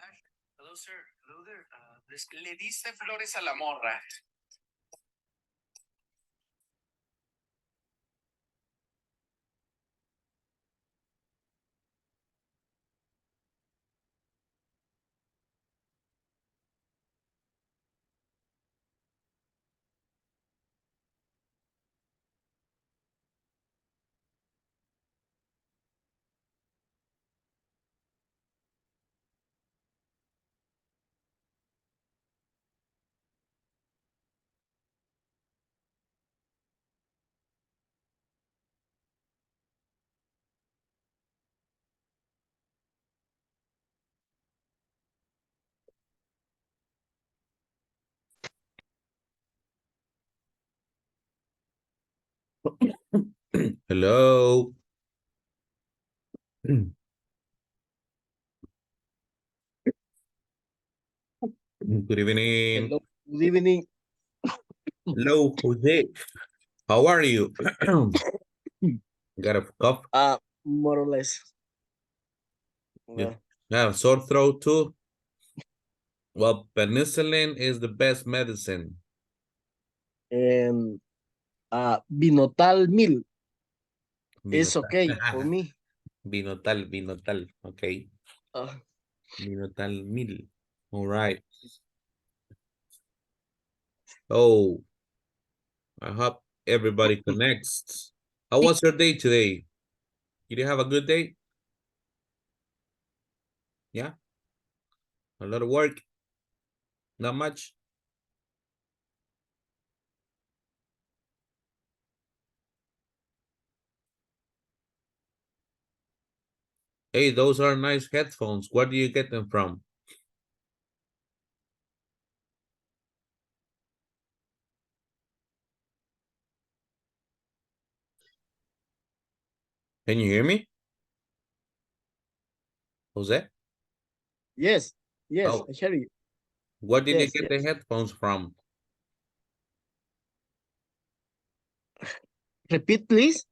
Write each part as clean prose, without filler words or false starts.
Hello, sir. Hello there. Le diste flores a la morra. Hello. Good evening. Hello, good evening. Hello, Jose. How are you? Got a cough? More or less. You have sore throat too? Well, penicillin is the best medicine. And Binotal Mil is Binotal. okay for me. Binotal. Okay. Binotal mil. All right. Oh, I hope everybody connects. How was your day today? Did you have a good day? Yeah? A lot of work? Not much? Hey, those are nice headphones. Where do you get them from? Can you hear me? Jose? Yes, Oh, I hear you. where did you Yes, get the headphones from? Repeat, please.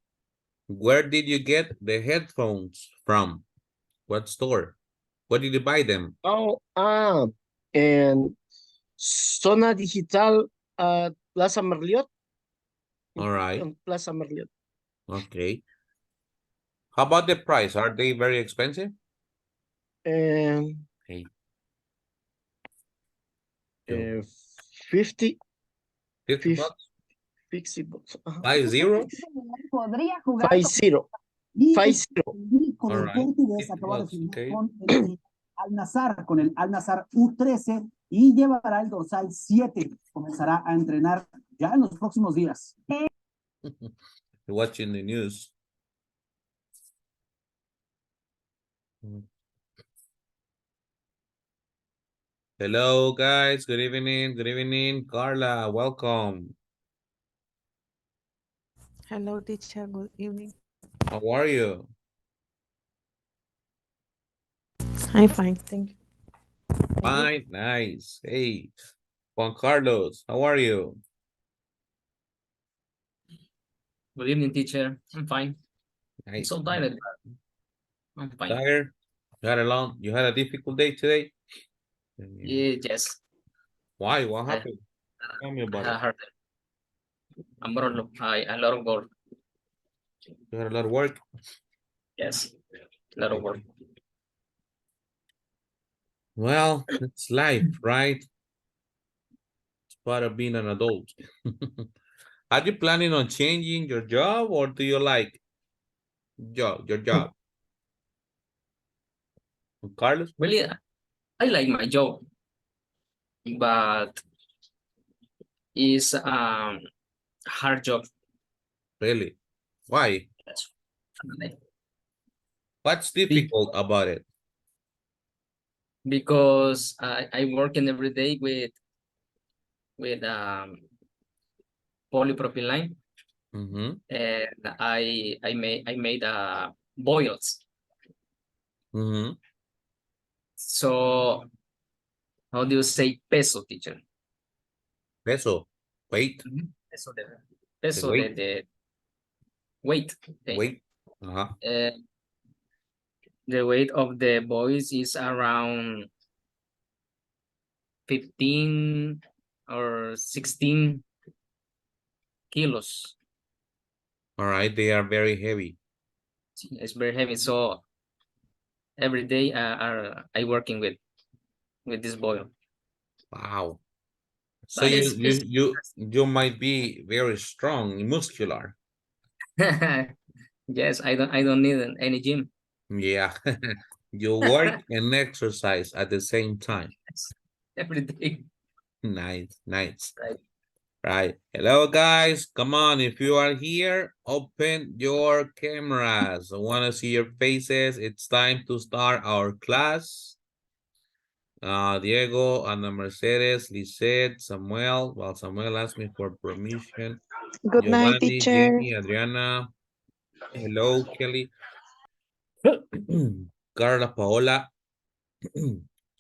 Where did you get the headphones from? What store? Where did you buy them? Oh, and Zona Digital at Plaza Merliot. All right. Plaza Merliot. Okay. How about the price? Are they very expensive? And Okay. So 50 50 50 bucks? 50 bucks. 50? 50. 50. All Del right. portugués 50 acaba de bucks. firmar Okay. con el Al-Nassr, con el Al-Nassr U13 y llevará el dorsal 7. Comenzará a entrenar ya en los próximos días. Watching the news. Hello, guys. Good evening. Good evening. Carla, welcome. Hello, teacher. Good evening. How are you? I'm fine, thank you. Fine. Nice. Hey, Juan Carlos, how are you? Good evening, teacher. I'm fine. I'm Nice. so tired, but I'm fine. Tired? You had a difficult day today? Yes. Why? What happened? Tell me I about had it. a hard day. A lot of work. You had a lot of work? Yes, a lot of work. Well, it's life, right? It's part of being an adult. Are you planning on changing your job or do you like your job? Carlos? Really, I like my job, but it's hard job. Really? Why? What's difficult about it? Because I working every day with polypropylene, Mm-hmm. and I made boils. Mm-hmm. So how do you say peso, teacher? Peso. Weight. Peso de The weight. the weight. Okay. Weight. Uh-huh. The weight of the boys is around 15 or 16 kilos. All right, they are very heavy. It's very heavy. So every day I working with this boy. Wow. So But you might be very strong, muscular. yes, I don't need any gym. Yeah. You work and exercise at the same time. Every day. Nice, nice. Right. Right. Hello, guys. Come on. If you are here, open your cameras. I want to see your faces. It's time to start our class. Diego, Ana Mercedes, Lisette, Samuel. Well, Samuel asked me for permission. Good night, Giovanni, teacher. Jamie, Adriana. Hello, Kelly. Carla, Paola.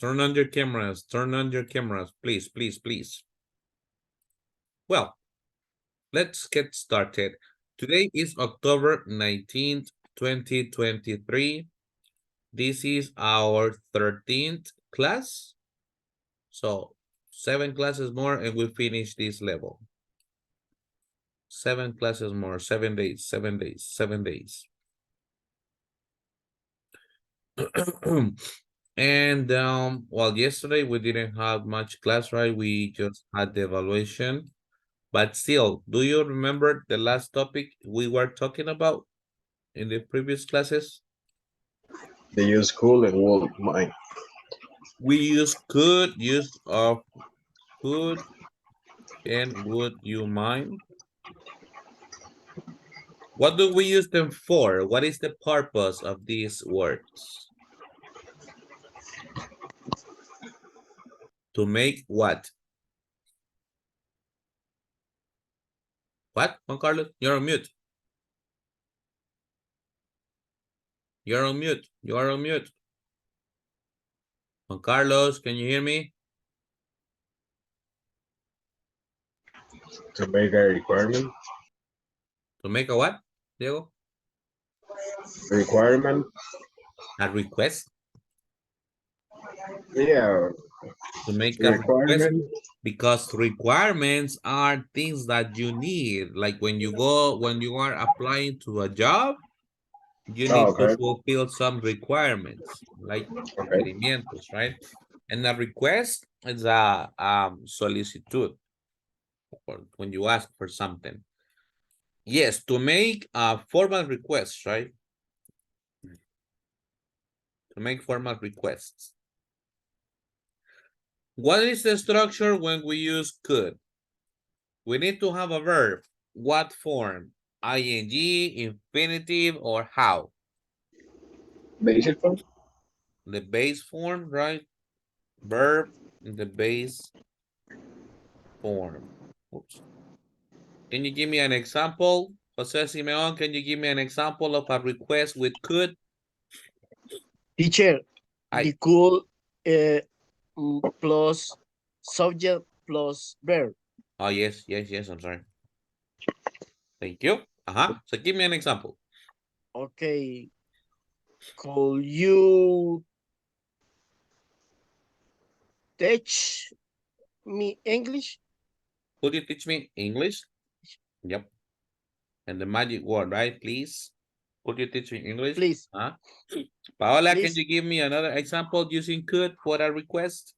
Turn on your cameras. Turn on your cameras. Please, please, please. Well, let's get started. Today is October 19th, 2023. This is our 13th class. So 7 classes more and we finish this level. 7 classes more, 7 days, 7 days, 7 days. And well, yesterday we didn't have much class, right? We just had the evaluation. But still, do you remember the last topic we were talking about in the previous classes? They use cool and would mind. We use could, use of could, and would you mind? What do we use them for? What is the purpose of these words? To make what? What, Juan Carlos? You're on mute. You're on mute. You are on mute. Juan Carlos, can you hear me? To make a requirement. To make a what, Diego? Requirement. A request? Yeah. To make a request? Requirement. Because requirements are things that you need. Like when you are applying to a job, you need to Okay. fulfill some requirements, like Okay. requerimientos, right? And a request is a solicitud, or when you ask for something. Yes, to make a formal request, right? To make formal requests. What is the structure when we use could? We need to have a verb. What form? ING, infinitive, or how? Basic form. The base form, right? Verb in the base form. Oops. Can you give me an example? Jose Simeon, can you give me an example of a request with could? Teacher, Aye. the could plus subject plus verb. Oh, yes, yes, yes, I'm sorry. Thank you. So give me an example. Okay. Could you teach me English? Could you teach me English? Yep. And the magic word, right? Please. Could you teach me English? Please. Paola, Please. can you give me another example using could for a request?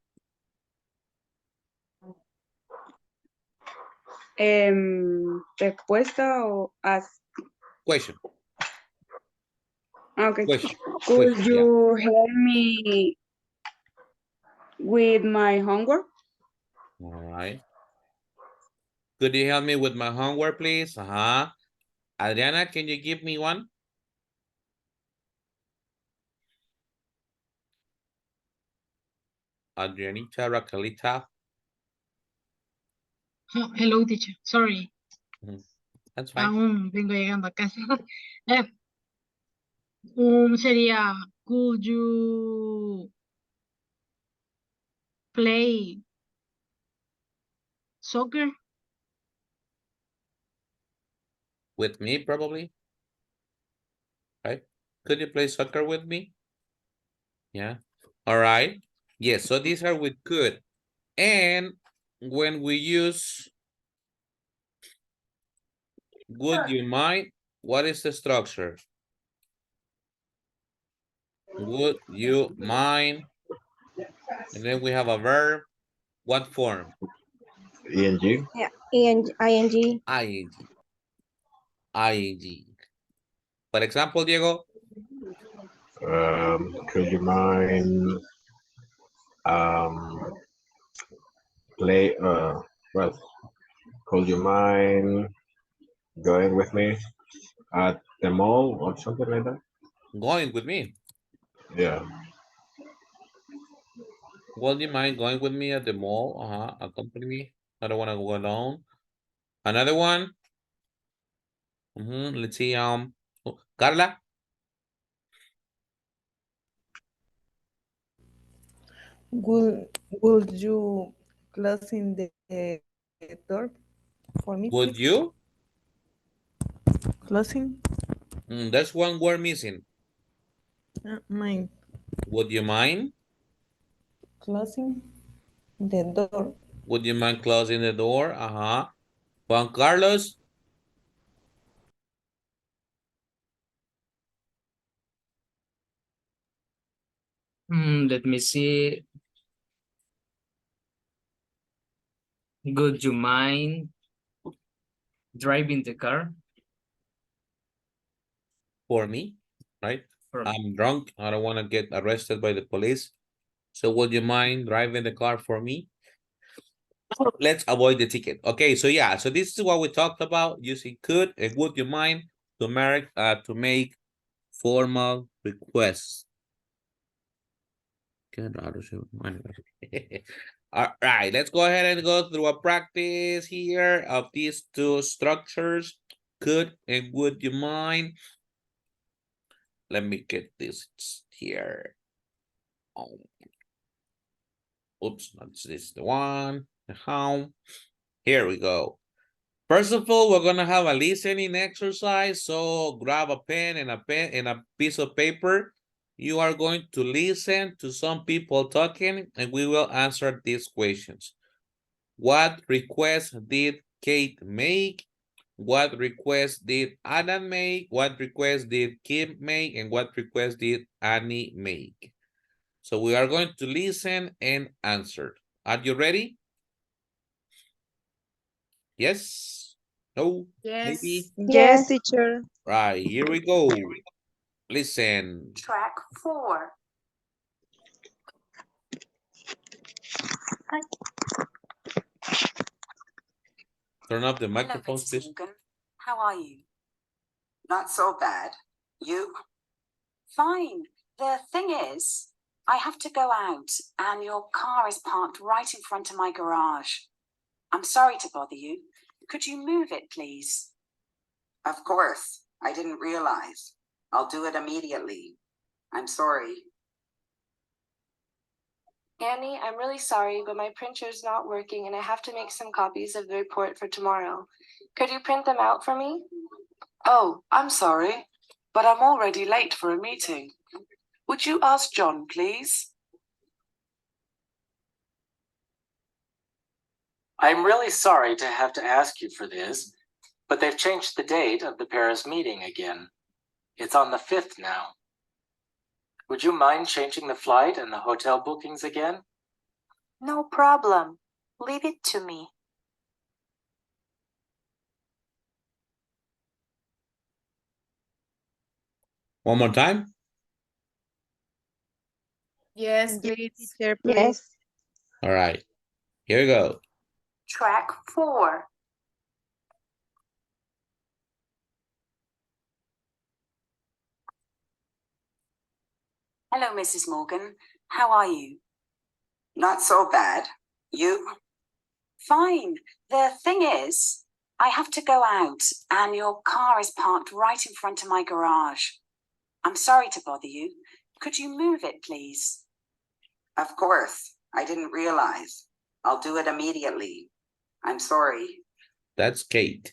Respuesta o ask. Question. Okay. Question. Could Question, you help me with my homework? All right. Could you help me with my homework, please? Adriana, can you give me one? Adrianita, Raquelita. Oh, hello, teacher. Sorry. That's fine. Aún vengo llegando a casa. Sería, could you play soccer? With me, probably. Right? Could you play soccer with me? Yeah. All right. Yes, so these are with could. And when we use would you mind, what is the structure? Would you mind? And then we have a verb. What form? ENG. Yeah, ing. ing. ing. For example, Diego. Could you mind play well, could you mind going with me at the mall or something like that? Going with me. Yeah. Would you mind going with me at the mall? Accompany me. I don't want to go alone. Another one. Let's see. Carla. Would you closing the door for me, Would please? you? Closing? There's one word missing. Mind. Would you mind? Closing the door. Would you mind closing the door? Juan Carlos. Let me see. Would you mind driving the car? For me, right? For me. I'm drunk. I don't want to get arrested by the police. So would you mind driving the car for me? Let's avoid the ticket. Okay, so yeah, so this is what we talked about using could and would you mind to make formal requests. All right, let's go ahead and go through a practice here of these two structures. Could and would you mind? Let me get this here. Oh. Oops, that's this the one. How? Here we go. First of all, we're gonna have a listening exercise. So grab a pen and a piece of paper. You are going to listen to some people talking, and we will answer these questions. What request did Kate make? What request did Adam make? What request did Kim make? And what request did Annie make? So we are going to listen and answer. Are you ready? Yes? No? Yes. Maybe? Yes, teacher. Right, here we go. Listen. Track 4. Turn up the Hello, microphone, Mrs. please. Morgan. How are you? Not so bad. You? Fine. The thing is, I have to go out and your car is parked right in front of my garage. I'm sorry to bother you. Could you move it, please? Of course. I didn't realize. I'll do it immediately. I'm sorry. Annie, I'm really sorry, but my printer's not working and I have to make some copies of the report for tomorrow. Could you print them out for me? Oh, I'm sorry, but I'm already late for a meeting. Would you ask John, please? I'm really sorry to have to ask you for this, but they've changed the date of the Paris meeting again. It's on the 5th now. Would you mind changing the flight and the hotel bookings again? No problem. Leave it to me. One more time. Yes, please. Teacher, please. Yes. All right, here we go. Track 4. Hello, Mrs. Morgan. How are you? Not so bad. You? Fine. The thing is, I have to go out and your car is parked right in front of my garage. I'm sorry to bother you. Could you move it, please? Of course. I didn't realize. I'll do it immediately. I'm sorry. That's Kate.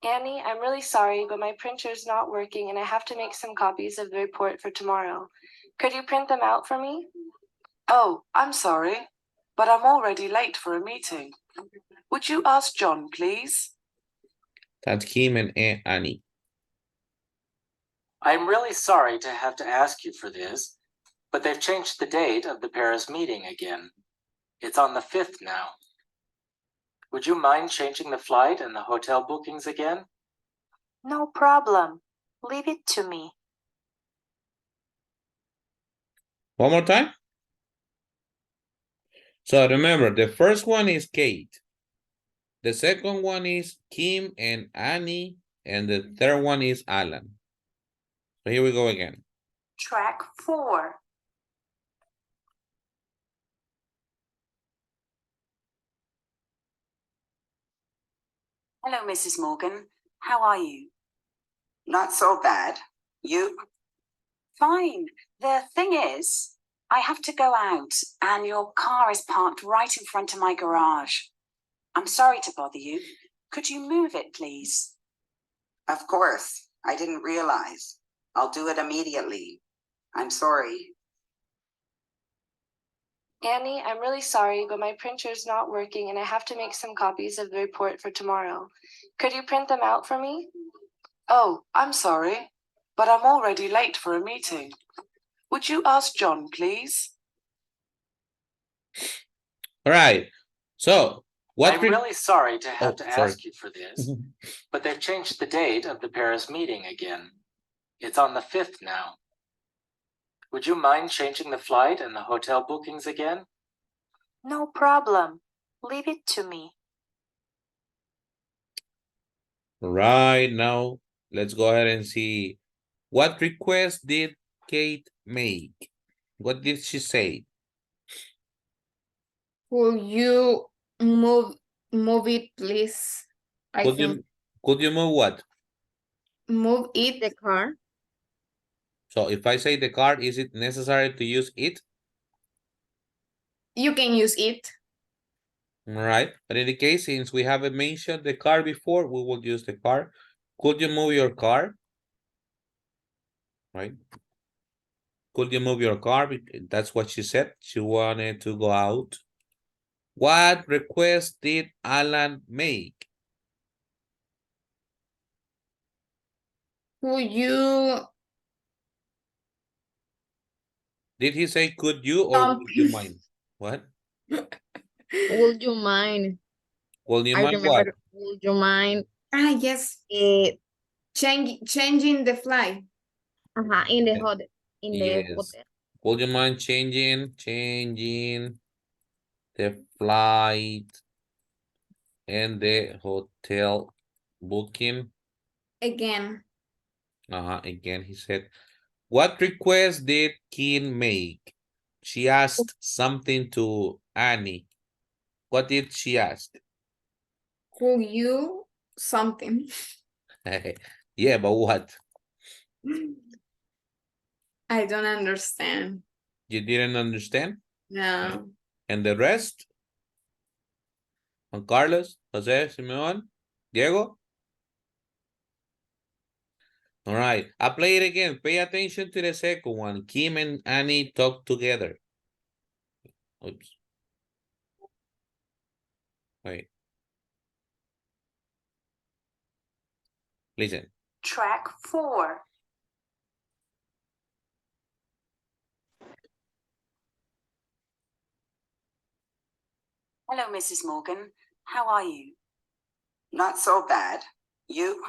Annie, I'm really sorry, but my printer's not working and I have to make some copies of the report for tomorrow. Could you print them out for me? Oh, I'm sorry, but I'm already late for a meeting. Would you ask John, please? That's Kim and Annie. I'm really sorry to have to ask you for this, but they've changed the date of the Paris meeting again. It's on the 5th now. Would you mind changing the flight and the hotel bookings again? No problem. Leave it to me. One more time. So remember, the first one is Kate. The second one is Kim and Annie. And the third one is Alan. So here we go again. Track 4. Hello, Mrs. Morgan. How are you? Not so bad. You? Fine. The thing is, I have to go out and your car is parked right in front of my garage. I'm sorry to bother you. Could you move it, please? Of course. I didn't realize. I'll do it immediately. I'm sorry. Annie, I'm really sorry, but my printer's not working and I have to make some copies of the report for tomorrow. Could you print them out for me? Oh, I'm sorry, but I'm already late for a meeting. Would you ask John, please? All right. So what? I'm really sorry to have to sorry. ask you for this, but they've changed the date of the Paris meeting again. It's on the 5th now. Would you mind changing the flight and the hotel bookings again? No problem. Leave it to me. Right now, let's go ahead and see what request did Kate make? What did she say? Could you move it, please? Could you move what? Move it. The car. So if I say the car, is it necessary to use it? You can use it. All right. But in the case, since we haven't mentioned the car before, we will use the car. Could you move your car? Right. Could you move your car? That's what she said. She wanted to go out. What request did Alan make? Could you? Did he say could you or would you mind? What? Would you mind? Will you I mind what? remember. Would you mind? Yes. Changing the flight. In the hotel. In the Yes. hotel. Would you mind changing the flight and the hotel booking? Again. Again, he said, what request did Kim make? She asked something to Annie. What did she ask? Could you something? Yeah, but what? I don't understand. You didn't understand? No. And the rest? Juan Carlos, Jose, Simeon, Diego? All right, I'll play it again. Pay attention to the second one. Kim and Annie talk together. Oops. Wait. Listen. Track 4. Hello, Mrs. Morgan. How are you? Not so bad. You?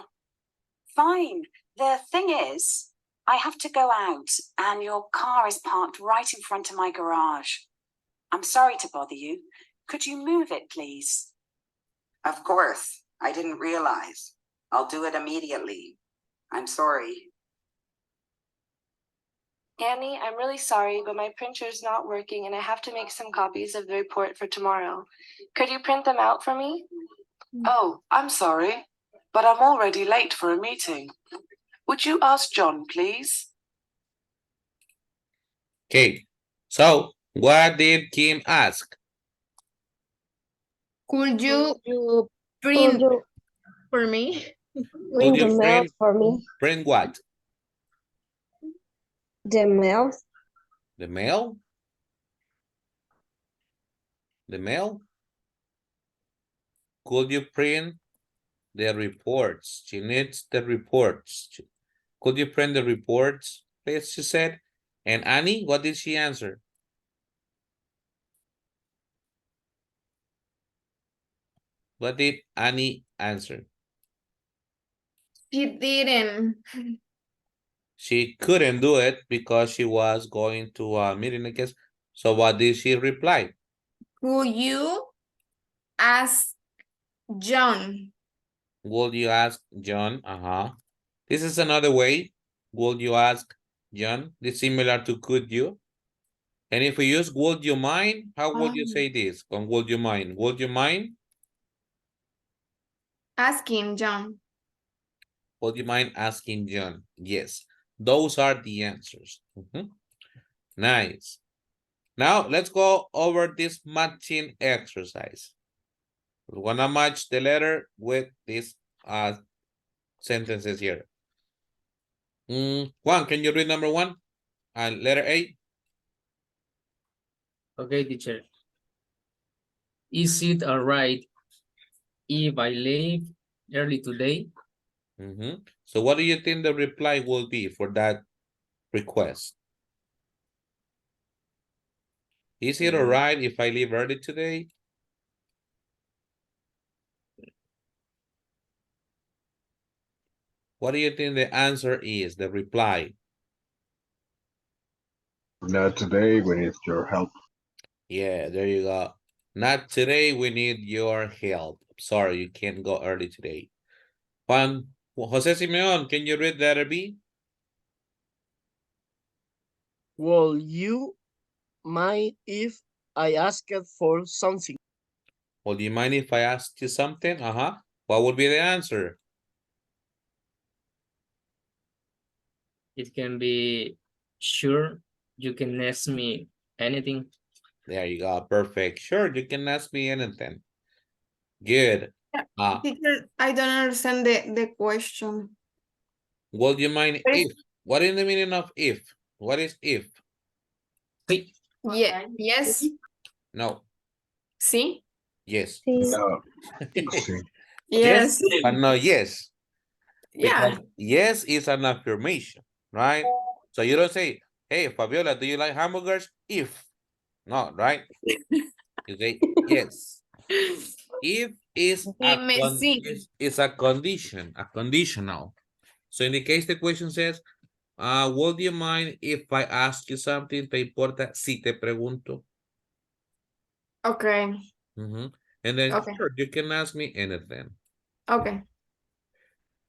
Fine. The thing is, I have to go out and your car is parked right in front of my garage. I'm sorry to bother you. Could you move it, please? Of course. I didn't realize. I'll do it immediately. I'm sorry. Annie, I'm really sorry, but my printer's not working and I have to make some copies of the report for tomorrow. Could you print them out for me? Oh, I'm sorry, but I'm already late for a meeting. Would you ask John, please? Okay, so what did Kim ask? Could you You print for me? Could you the mail for me? print what? The mail. The mail? The mail? Could you print the reports? She needs the reports. Could you print the reports, please, she said. And Annie, what did she answer? What did Annie answer? She didn't. She couldn't do it because she was going to a meeting, I guess. So what did she reply? Could you ask John? Would you ask John? This is another way. Would you ask John? It's similar to could you. And if we use would you mind, how would you say this? Con would you mind? Would you mind? Asking John. Would you mind asking John? Yes. Those are the answers. Nice. Now let's go over this matching exercise. We're gonna match the letter with these sentences here. Juan, can you read number 1? Letter A. Okay, teacher. Is it all right if I leave early today? So what do you think the reply will be for that request? Is it all right if I leave early today? What do you think the answer is, the reply? Not today, we need your help. Yeah, there you go. Not today, we need your help. Sorry, you can't go early today. Jose Simeon, can you read letter B? Will you mind if I ask for something? Well, do you mind if I ask you something? What would be the answer? It can be sure. You can ask me anything. There you go. Perfect. Sure, you can ask me anything. Good. Teacher, I don't understand the question. Well, do you mind if? What is the meaning of if? What is if? Yeah. Yes. No. See? Yes. No. Yes. But no, yes. Yeah. Because yes is an affirmation, right? So you don't say, hey, Fabiola, do you like hamburgers? If. No, right? You say yes. If is a condition, a conditional. So in the case the question says, would you mind if I ask you something? ¿Te importa si te pregunto? Okay. And then Okay. sure, you can ask me anything. Okay.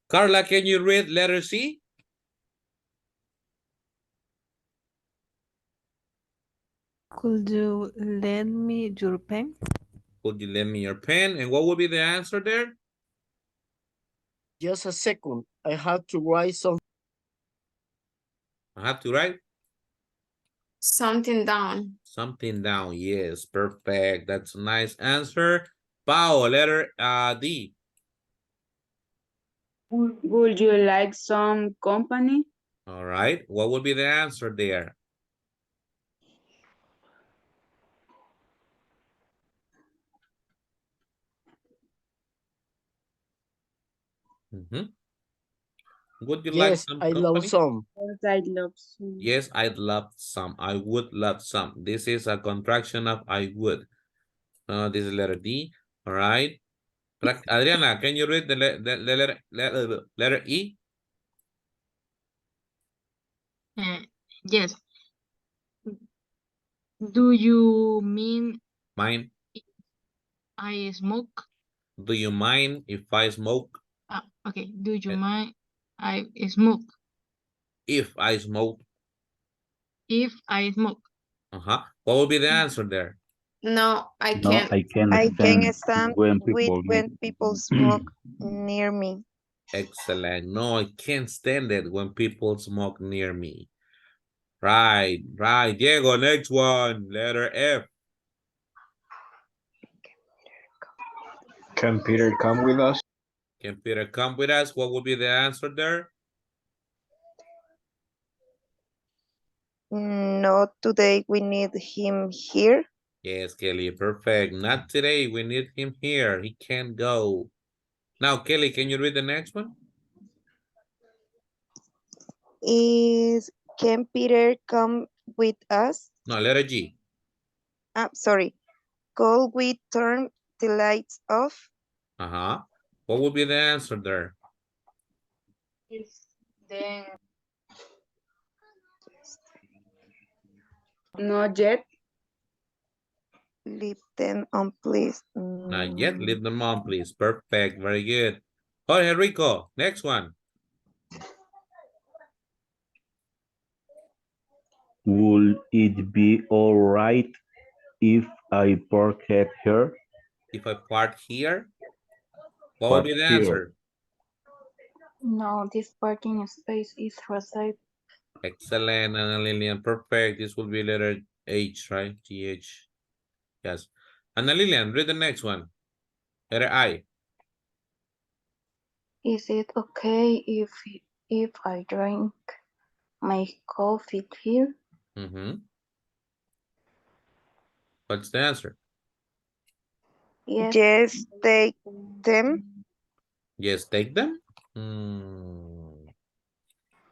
Carla, can you read letter C? Could you lend me your pen? Could you lend me your pen? And what would be the answer there? Just a second. I have to write something. I have to write something down. Something down. Yes, perfect. That's a nice answer. Pao, letter D. Would you like some company? All right. What would be the answer there? Would you like Yes, some I love company? some. Yes, I'd love some. Yes, I'd love some. I would love some. This is a contraction of I would. This is letter D. All right. Adriana, can you read the letter E? Yes. Do you mean Mine. I smoke? Do you mind if I smoke? Okay. Do you mind I smoke? If I smoke. If I smoke. What will be the answer there? No, I No, can't. I can't stand when people smoke near me. Excellent. No, I can't stand it when people smoke near me. Right. Diego, next one. Letter F. Can Peter come with us? Can Peter come with us? What will be the answer there? Not today, we need him here. Yes, Kelly, perfect. Not today. We need him here. He can't go. Now, Kelly, can you read the next one? Can Peter come with us? No, letter G. Sorry. Could we turn the lights off? Uh-huh. What would be the answer there? Then not yet. Leave them on, please. Not yet. Leave them on, please. Perfect. Very good. Jorge Rico, next one. Would it be all right if I park it here? If I park here, what would be the answer? No, this parking space is reserved. Excellent, Anna Lilian. Perfect. This will be letter H, right? GH. Yes. Anna Lilian, read the next one. Letter I. Is it okay if I drink my coffee here? Mm-hmm. What's the answer? Yes, take them. Yes, take them.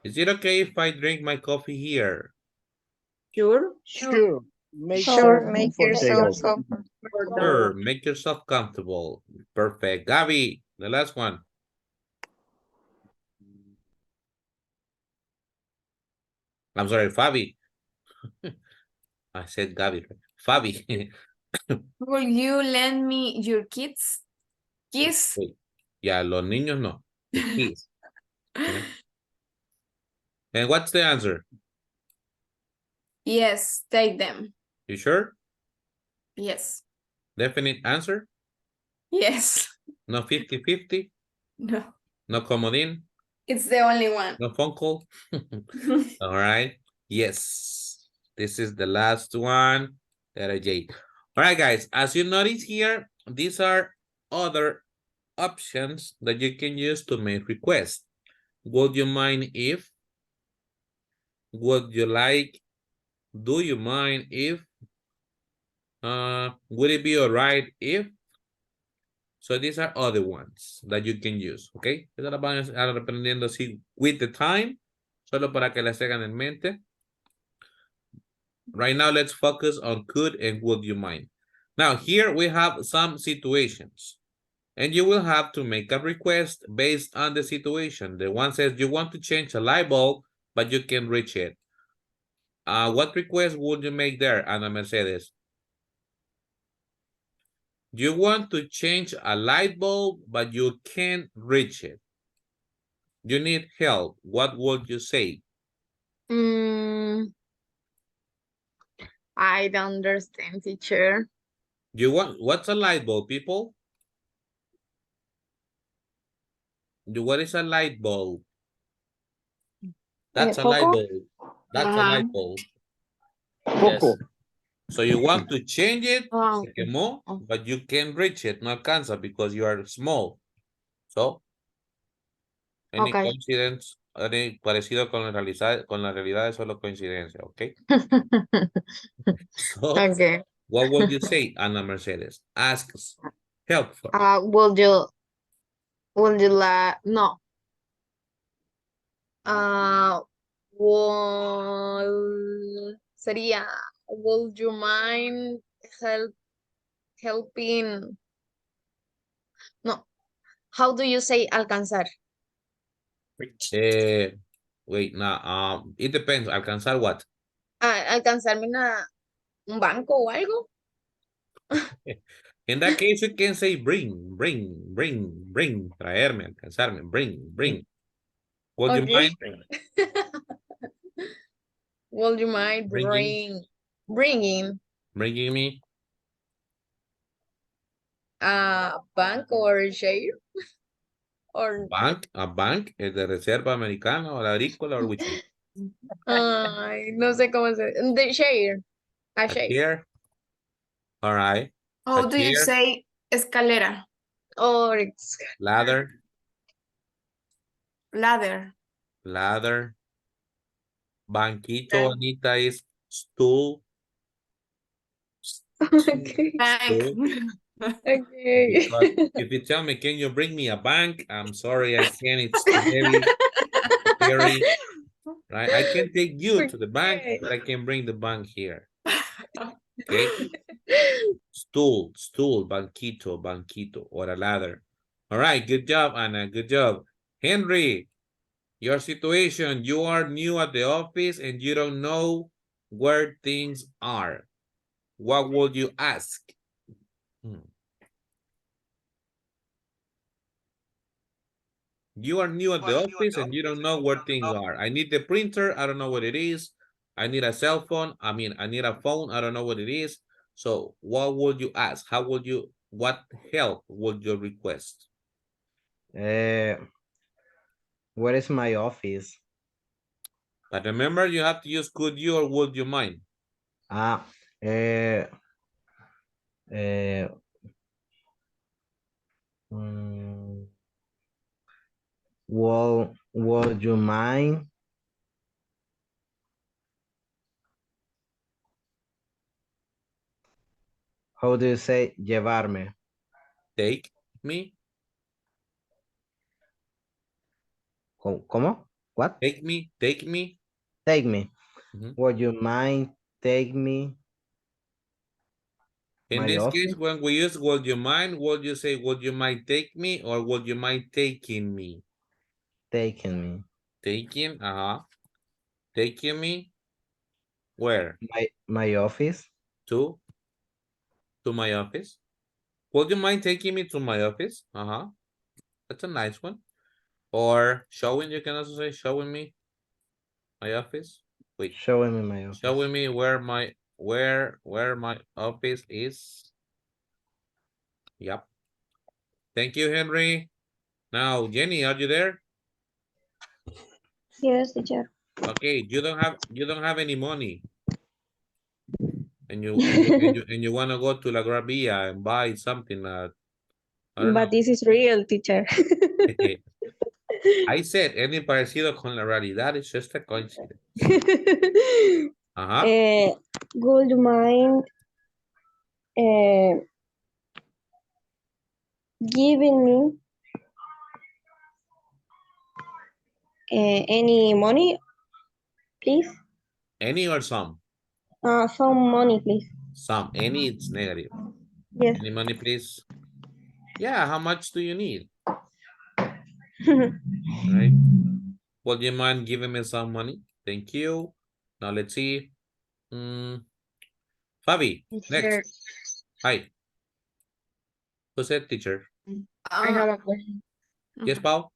Is it okay if I drink my coffee here? Sure. Sure. Make Sure, yourself make yourself comfortable. comfortable. Sure, make yourself comfortable. Perfect. Gabi, the last one. I'm sorry, Fabi. I said Gabi. Fabi. Will you lend me your kids? Kiss? Wait. Yeah, los niños no. The kids. Yeah. And what's the answer? Yes, take them. You sure? Yes. Definite answer? Yes. No 50-50? No. No comodín? It's the only one. No phone call? All right. Yes. This is the last one. Letter J. All right, guys. As you notice here, these are other options that you can use to make requests. Would you mind if? Would you like? Do you mind if? Would it be all right if? So these are other ones that you can use, okay? Estas las van a estar aprendiendo así with the time, solo para que las tengan en mente. Right now, let's focus on could and would you mind. Now, here we have some situations, and you will have to make a request based on the situation. The one says you want to change a light bulb, but you can reach it. What request would you make there, Ana Mercedes? You want to change a light bulb, but you can't reach it. You need help. What would you say? I don't understand, teacher. You want, what's a light bulb, people? What is a light bulb? That's a light bulb. That's a light bulb. Foco. So you want to change it, Oh, se quemó, but you can't reach it, no alcanza because you are small. So, any Okay. coincidence, any parecido con la realidad es solo coincidencia, okay? So, Okay. what would you say, Ana Mercedes? Asks help for. Would you like, no. Sería, would you mind helping? No. How do you say alcanzar? Wait, nah, it depends. Alcanzar what? Alcanzarme un banco o algo. In that case, you can say bring. Traerme, alcanzarme, bring. Would you mind? Would you mind Bringing bringing me? a bank or share? Or A bank, el de reserva americana o la agrícola or which one? ay, no sé cómo se the share. A A share. chair. All right. How A do you chair, say escalera? Or it's ladder, Ladder. banquito, Anita, is stool. Okay. Stool. Okay. Because if you tell me, can you bring me a bank? I'm sorry, I can't. It's too heavy, scary, right? I can take you to the bank, Okay. but I can bring the bank here. Okay. Stool, banquito, or a ladder. All right, good job, Anna, good job. Henry, your situation, you are new at the office and you don't know where things are. What would you ask? You are new at the office and you don't know where things are. I need the printer, I don't know what it is. I need a cell phone, I need a phone, I don't know what it is. So what would you ask? What help would you request? Where is my office? But remember, you have to use could you or would you mind? Ah, mm, would you mind? How do you say llevarme? Take me. ¿Cómo? What? Take me. Take me. Would you mind take me? In My this office? case, when we use would you mind, would you say would you mind take me or would you mind taking me? Taking me. Taking, taking me where? My office. To my office. Would you mind taking me to my office? That's a nice one. Or showing, you can also say showing me my office. Wait. Showing me my office. Showing me where my office is. Yep. Thank you, Henry. Now, Jenny, are you there? Yes, teacher. Okay, you don't have any money. And you want to go to La Gravia and buy something I don't But this is real, teacher. know. I said any parecido con la realidad is just a coincidence. Would you mind giving me any money, please? Any or some? Some money, please. Some. Any, it's negative. Yes. Any money, please? Yeah, how much do you need? Right? Would you mind giving me some money? Thank you. Now let's see. Fabi, next. Hi. Who said teacher? I have a question. Yes, Pau.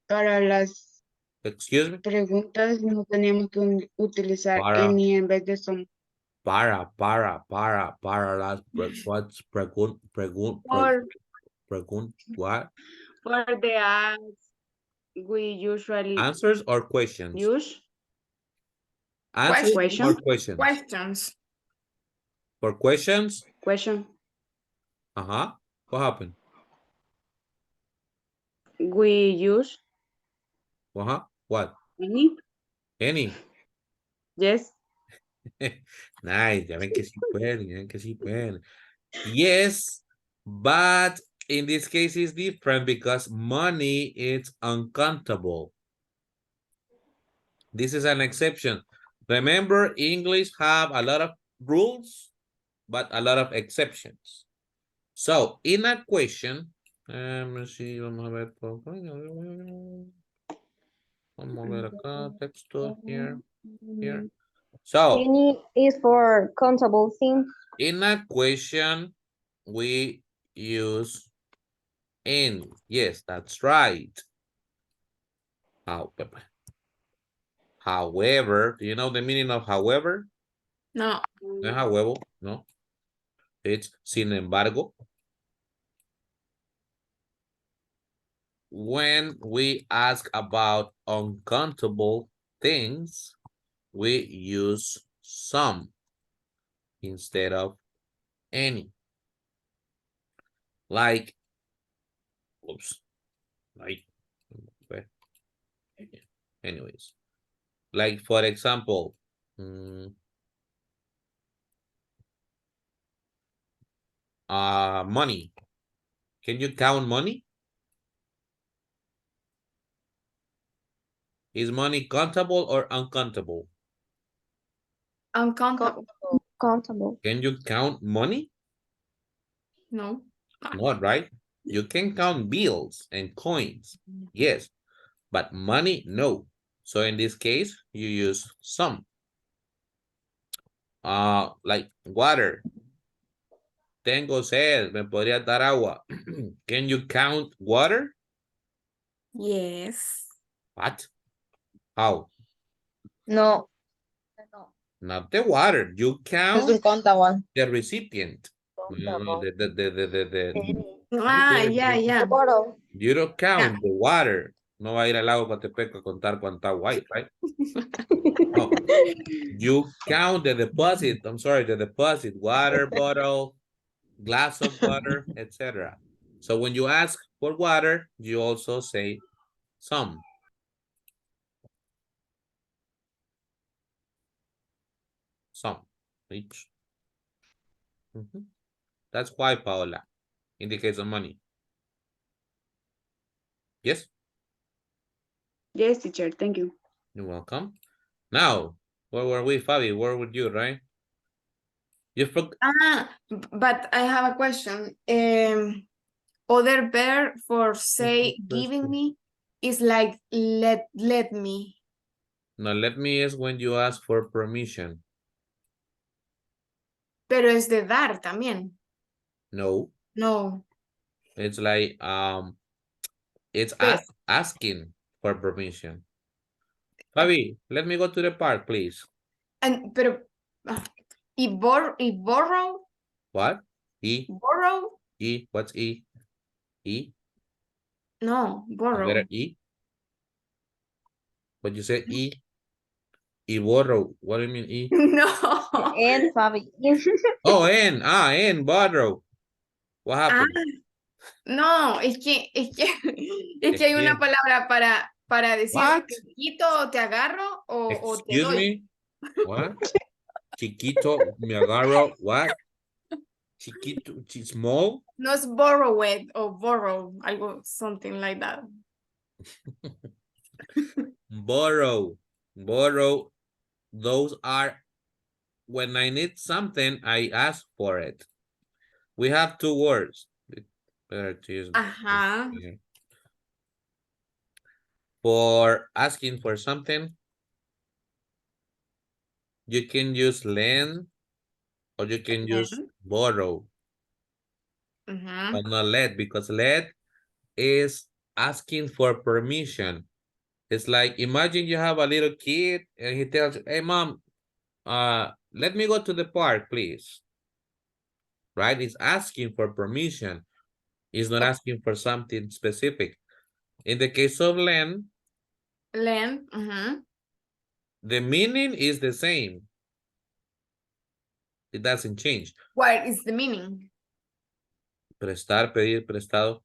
Para las Excuse me. preguntas no teníamos que utilizar Para. any en vez de some. Para las what's pregun, what? For the ads we usually Answers or questions? use. Answers Question. or questions? Questions. For questions? Question. What happened? We use. What? Any. Any. Yes. Nice, ya ven que sí pueden, ya ven que sí pueden. Yes, but in this case it's different because money is uncountable. This is an exception. Remember, English have a lot of rules, but a lot of exceptions. So, in a question, let's see, vamos a ver, vamos a ver acá, texto, here. So, Any is for countable things. in a question, we use any. Yes, that's right. However, do you know the meaning of however? No. No es a huevo, no. It's sin embargo. When we ask about uncountable things, we use some instead of any. Like, anyways. Like, for example, money. Can you count money? Is money countable or uncountable? Uncountable. Countable. Can you count money? No. Not right. You can count bills and coins. Yes, but money, no. So in this case, you use some. Like water. Tengo sed. ¿Me podría dar agua? Can you count water? Yes. What? How? No. Not the water. You Es count uncountable. the recipient. No, the Ah, yeah. Bottle. You don't Yeah. count the water. No va a ir al lago Coatepec a contar cuánta agua hay, right? No. You count the deposit. I'm sorry, the deposit. Water bottle, glass of water, etc. So when you ask for water, you also say some. Some. Each. That's why, Paola, in the case of money. Yes? Yes, teacher. Thank you. You're welcome. Now, where were we, Fabi? Where were you, right? You forgot. But I have a question. Other verb for say giving me is like let me. No, let me is when you ask for permission. Pero es de dar también. No. No. It's like it's asking for permission. Fabi, let me go to the park, please. Pero y borrow. What? E. Borrow. E. What's E? E. No, borrow. Better E. But you said E. E borrow. What do you mean E? No. En, Fabi. Oh, N. N. Borrow. What happened? No, es que hay una palabra para decir chiquito, te agarro o te Excuse doy. me? What? Chiquito, me agarro. What? Chiquito, small? No es borrowed o borrow, algo, something like that. Borrow. Borrow. Those are when I need something, I ask for it. We have two words. Better to use for asking for something. You can use lend or you can use borrow. But not let, because let is asking for permission. It's like, imagine you have a little kid and he tells you, hey mom, let me go to the park, please. Right? It's asking for permission. It's not asking for something specific. In the case of lend, the meaning is the same. It doesn't change. What is the meaning? Prestar, pedir, prestado.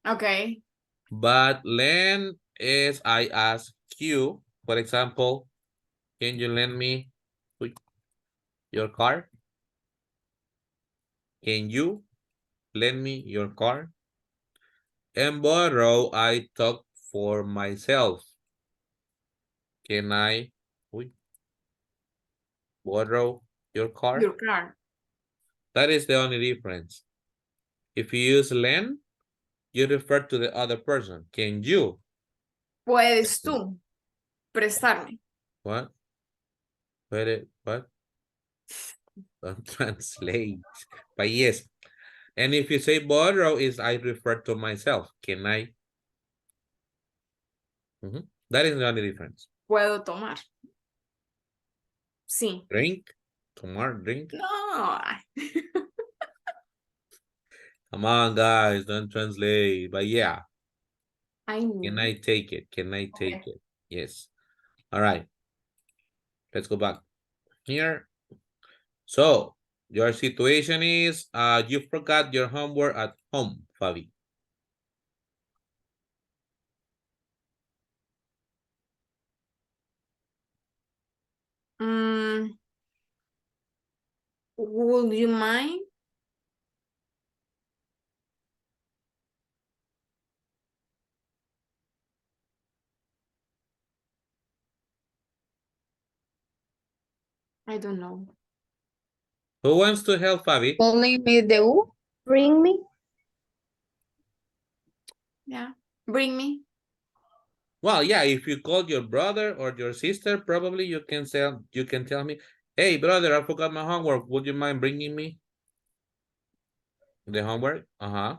Okay. But lend is I ask you, for example, can you lend me your car? Can you lend me your car? And borrow, I talk for myself. Can I borrow your car? Your car. That is the only difference. If you use lend, you refer to the other person. Can you? Puedes tú prestarme. What? What? Don't translate. But yes. And if you say borrow, is I refer to myself. Can I? That is the only difference. Puedo tomar. Sí. Drink? Tomar, drink? No. Come on, guys, don't translate. But yeah. Can I know. take it? Can I take it? Yes. All right. Let's go back here. So your situation is you forgot your homework at home, Fabi. Would you mind I don't know. Who wants to help, Fabi? Only with the U. Bring me. Yeah. Bring me. Well, yeah, if you call your brother or your sister, probably you can tell me, hey, brother, I forgot my homework. Would you mind bringing me the homework? Uh-huh.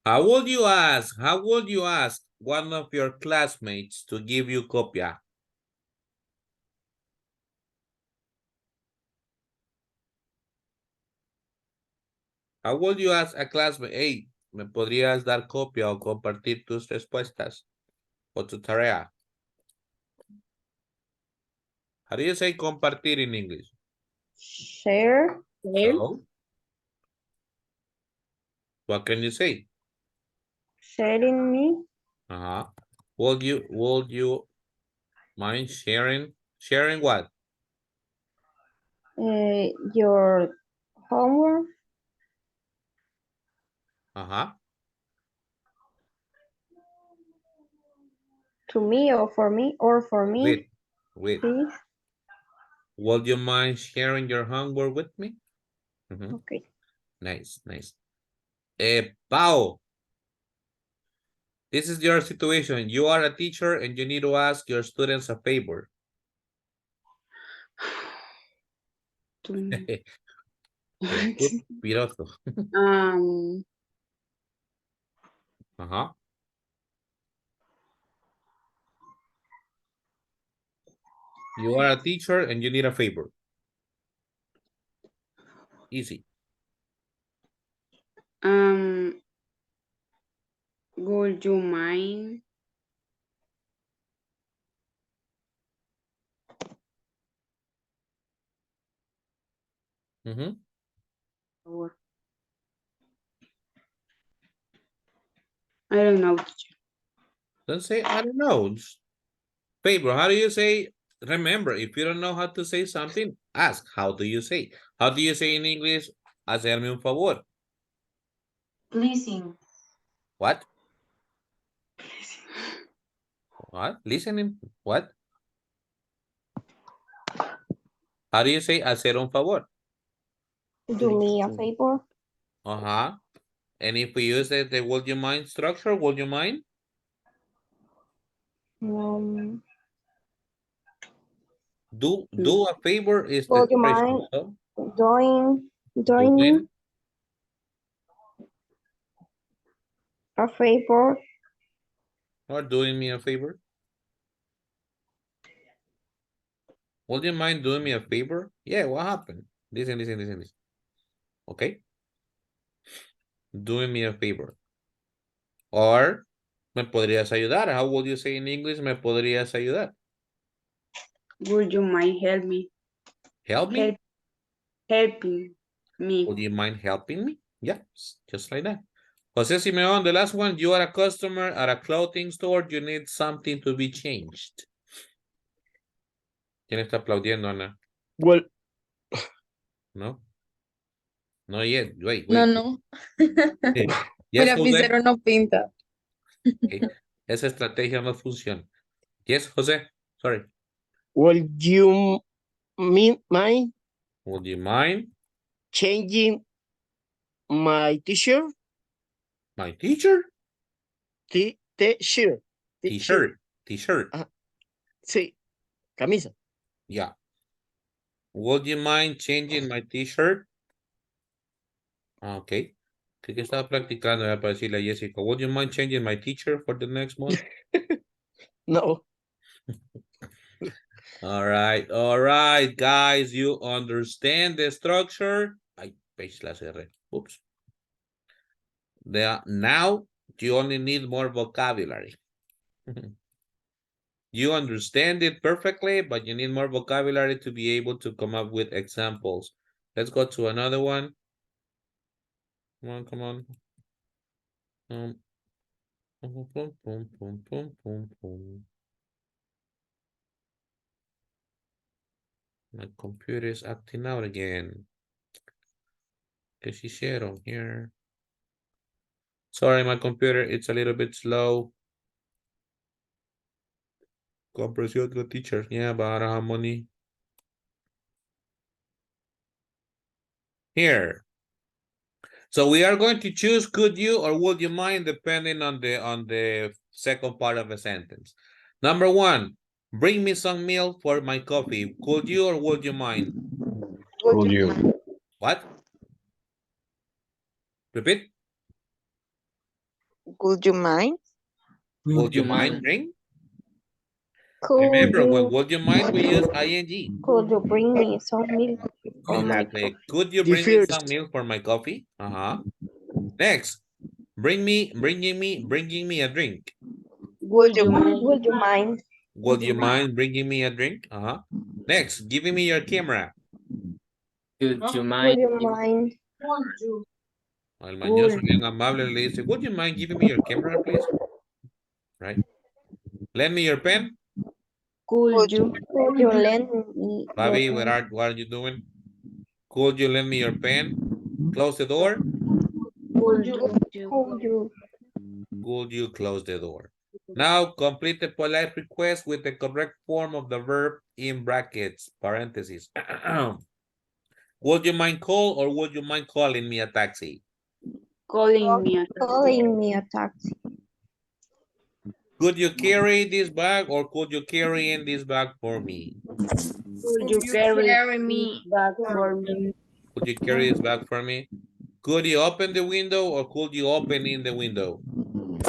How would you ask one of your classmates to give you copia? How would you ask a classmate, hey, ¿me podrías dar copia o compartir tus respuestas o tu tarea? How do you say compartir in English? Share. So, what can you say? Sharing me. Uh-huh. Would you mind sharing what? Your homework. Uh-huh. To me or for me Wait. please. Would you mind sharing your homework with me? Okay. Nice. Pao, this is your situation. You are a teacher and you need to ask your students a favor. Piroso. Uh-huh. You are a teacher and you need a favor. Easy. Would you mind Mm-hmm. I don't know, teacher. Don't say, I don't know. Just favor, how do you say? Remember, if you don't know how to say something, ask, how do you say? How do you say in English, hacerme un favor? Pleasing. What? What? Listening? What? How do you say hacer un favor? Do me a favor. Uh-huh. And if we use the would you mind structure, would you mind? Do a favor is the Would you expression. mind So doing me a favor? Or doing me a favor? Would you mind doing me a favor? Yeah, what happened? Listen. Okay? Doing me a favor. Or, ¿me podrías ayudar? How would you say in English, ¿me podrías ayudar? Would you mind help me? Help me? Helping me. Would you mind helping me? Yeah, just like that. Jose Simeon, the last one, you are a customer at a clothing store, you need something to be changed. ¿Quién está aplaudiendo, Ana? Well, No? No yet, wait. No. Mi Yes, Jose? lapicero no pinta. Okay. Esa estrategia no funciona. Yes, Jose? Sorry. would you mind Would you mind? changing my t-shirt? My teacher? T-shirt. T-shirt. Sí, camisa. Yeah. Would you mind changing my t-shirt? Okay. ¿Qué estaba practicando para decirle a Jessica? Would you mind changing my teacher for the next month? No. All right, guys. You understand the structure? Ay, page la cerré. Oops. Now, you only need more vocabulary. You understand it perfectly, but you need more vocabulary to be able to come up with examples. Let's go to another one. Come on. My computer is acting out again. ¿Qué se hicieron here? Sorry, my computer, it's a little bit slow. Compresión the teacher. Yeah, but I don't have money. here. So we are going to choose could you or would you mind depending on the second part of the sentence. Number one, bring me some milk for my coffee. Could you or would you mind? Could you? What? Repeat. Would you mind? Would you mind bring? Could Remember, when you would you mind, we use ing. could you bring me some milk for my coffee? Exactly. Could you The bring me first. some milk for my coffee? Next, bringing me a drink. Would you mind? Would you mind? Would you mind bringing me a drink? Next, giving me your camera. Could you Would mind? you mind? El mañoso bien amable le dice, would you mind giving me your camera, please? Right. Lend me your pen. Could you? Could you lend me Bobby, your what are you doing? Could you lend me your pen? Close the door. Could you? could you Could you close the door? Now complete the polite request with the correct form of the verb in brackets, parentheses. Would you mind call or would you mind calling me a taxi? Calling me a taxi. calling me a taxi? Could you carry this bag or could you carry in this bag for me? Could you carry me? back for me? Could you carry this bag for me? Could you open the window or could you open in the window?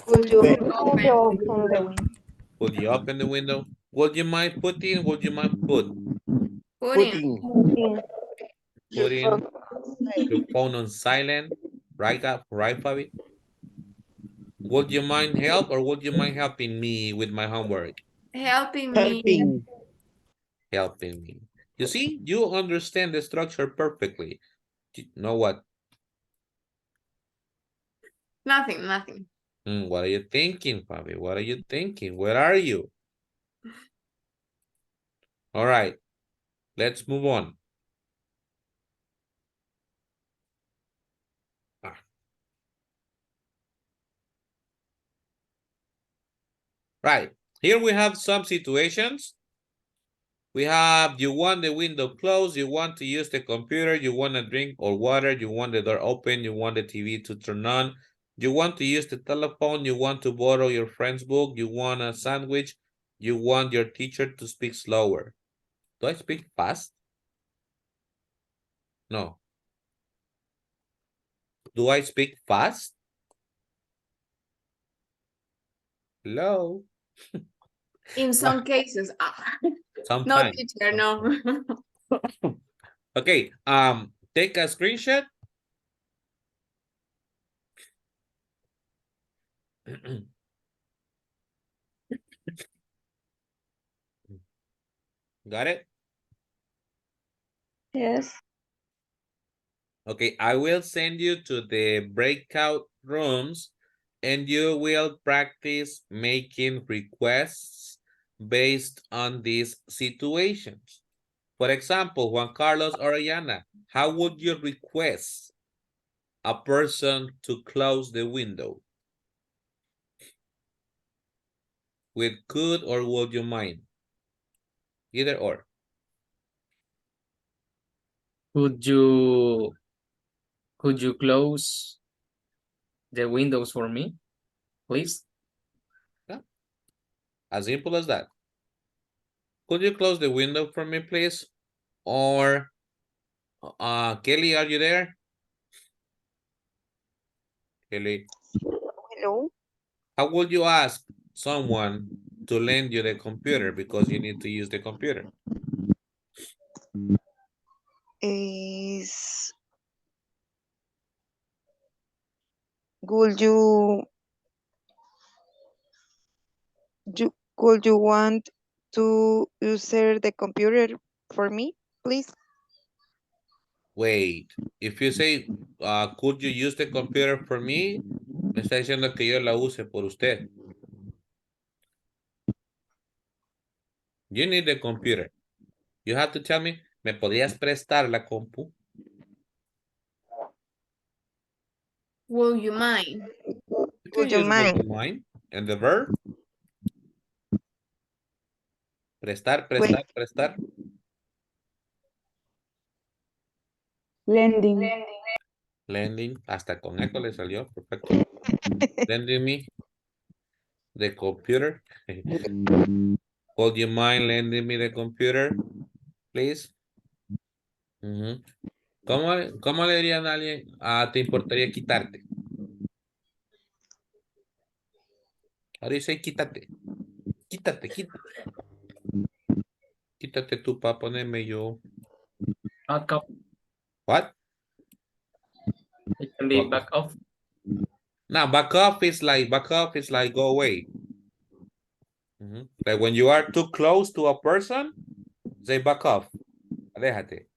Could you? Could you open the window? Could you open the window? Would you mind putting? Would you mind put? Pudding. Putting your phone on silent. Right up, right, Fabi? Would you mind help or would you mind helping me with my homework? Helping me. Helping me. You see, you understand the structure perfectly. You know what? Nothing. What are you thinking, Fabi? What are you thinking? Where are you? All right, let's move on. Right, here we have some situations. We have, you want the window closed, you want to use the computer, you want a drink or water, you want the door open, you want the TV to turn on, you want to use the telephone, you want to borrow your friend's book, you want a sandwich, you want your teacher to speak slower. Do I speak fast? No. Do I speak fast? Hello? In some cases. No, Sometimes. teacher, no. Okay, take a screenshot. Got it? Yes. Okay, I will send you to the breakout rooms and you will practice making requests based on these situations. For example, Juan Carlos Orellana, how would you request a person to close the window? With could or would you mind? Either or. Could you close the windows for me, please? Yeah. As simple as that. Could you close the window for me, please? Or, Kelly, are you there? Kelly. Hello. How would you ask someone to lend you the computer because you need to use the computer? Is Would you could you want to use the computer for me, please? Wait, if you say, could you use the computer for me? Me está diciendo que yo la use por usted. You need the computer. You have to tell me, ¿me podrías prestar la compu? Will you mind? You can use would you mind. And the verb? Prestar, prestar, prestar. Lending. Lending, hasta con eco le salió, perfecto. Lending me the computer. Would you mind lending me the computer, please? Ujú. ¿Cómo le dirían a alguien, te importaría quitarte? Ahora dice quítate. Quítate. Quítate tú para ponerme yo. Back up. What? It can be back off. Now, back off is like go away. Like when you are too close to a person, say back off. Aléjate.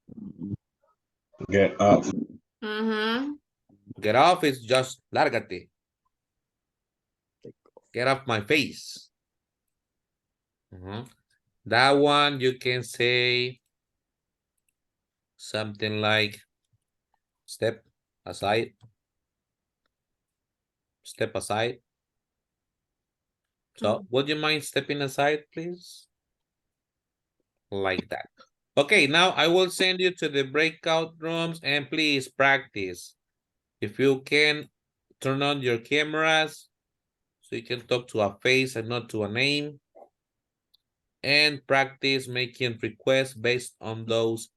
Get off. Get off is just lárgate. Get off my face. That one you can say something like step aside. Step aside. So would you mind stepping aside, please? Like that. Okay, now I will send you to the breakout rooms and please practice. If you can turn on your cameras so you can talk to a face and not to a name. And practice making requests based on those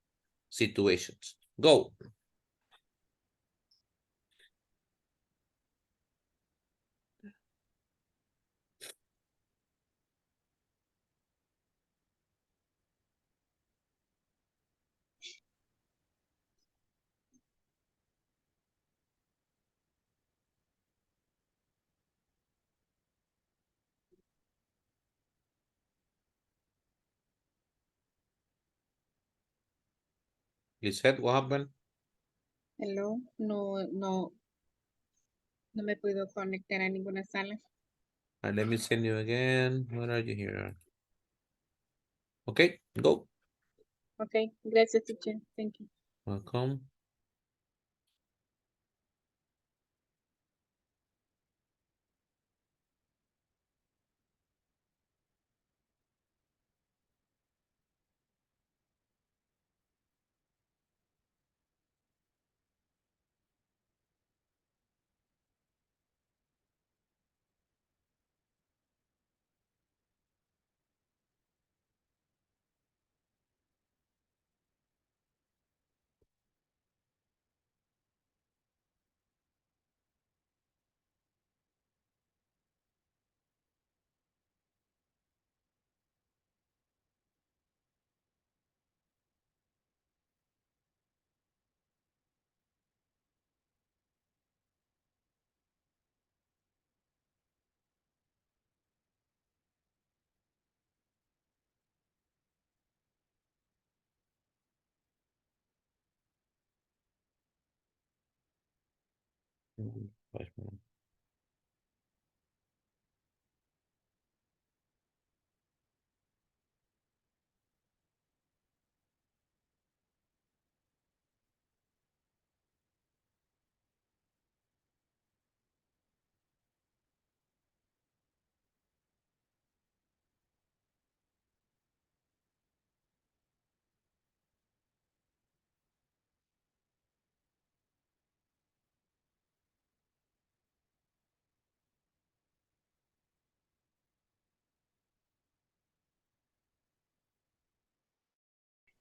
situations. Go. Lisette, what happened? Hello, no me puedo conectar a ninguna sala. Let me send you again. Where are you here? Okay, go. Okay, gracias, teacher. Thank you. Welcome.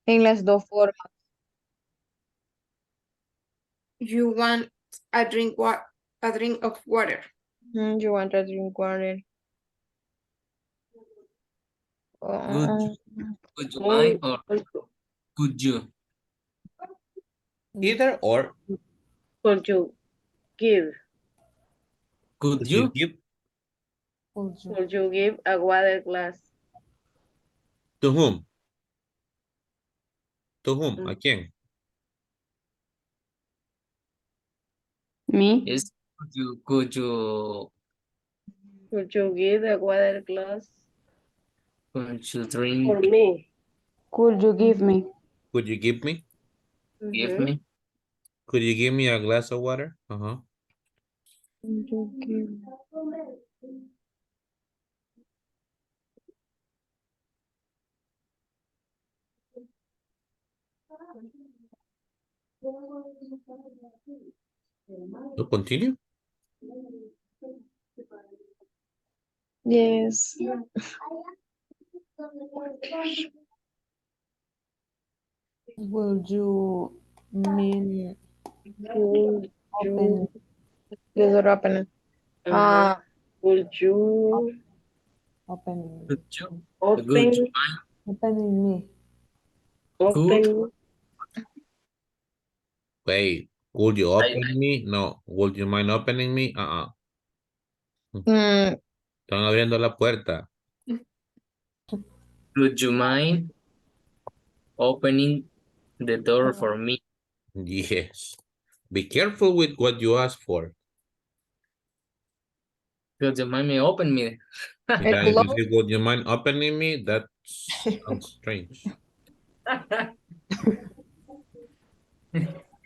En las dos formas. You want a drink of water. You want to drink water. Would you mind or could you? Either or. Could you give? Could you? Give Could you give a water glass? to whom? To whom? ¿A quién? Me? Yes. Could you give a water glass? could you drink? For me. Could you give me? Could you give me? Give me? Could you give me a glass of water? Could you give? To continue? Yes. Will you mean Would open you, the door open. Would you opening Good job. Good open, mind. opening me? Good. open, Wait, would you I, open me? No. Would you mind opening me? Mm, Están abriendo la puerta. would you mind opening the door for me? Yes. Be careful with what you ask for. Would you mind me open me? Yeah, if you say, would you mind opening me? That sounds strange.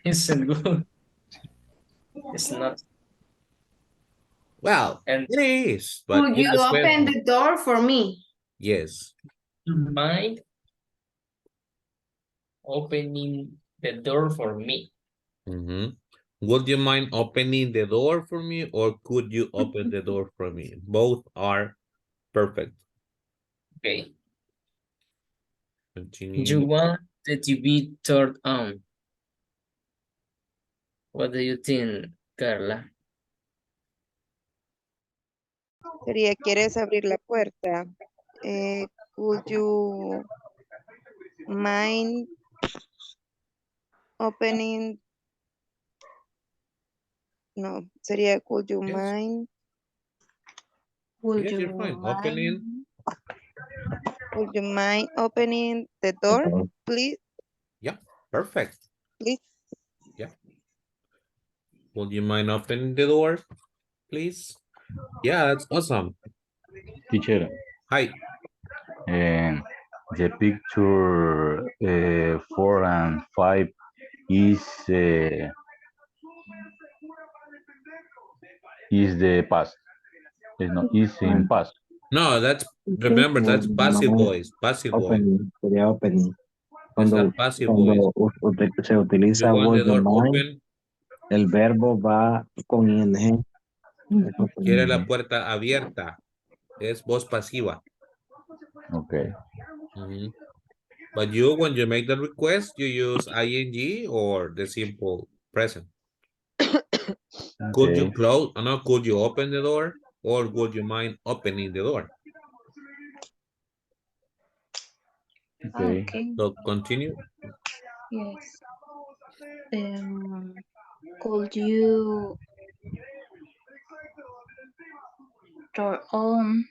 Isn't good. It's not. Well, And it is, but Could it you open depends. the door for me? Yes. mind opening the door for me? Would you mind opening the door for me, or could you open the door for me? Both are perfect. Okay. Continue. You want the TV turned on. What do you think, Carla? sería, ¿quieres abrir la puerta? Would you mind opening? No, sería, would you Yes. mind? Yes, you're fine. Opening. Would you mind opening the door, please? Yeah, perfect. Please. Yeah. Would you mind opening the door, please? Yeah, that's awesome. Teacher, Hi. the picture 4 and 5 is the past. Is in past. No, that's, remember, that's passive voice. Passive voice. Sería opening. It's Cuando, a passive voice. se You utiliza want the would you door mind, open. el verbo va con ing. Quiere la puerta abierta. Es voz pasiva. Okay. But you, when you make the request, you use ing or the simple present. Could you close? No, could you open the door, or would you mind opening the door? Okay. So continue. Yes. Could you turn on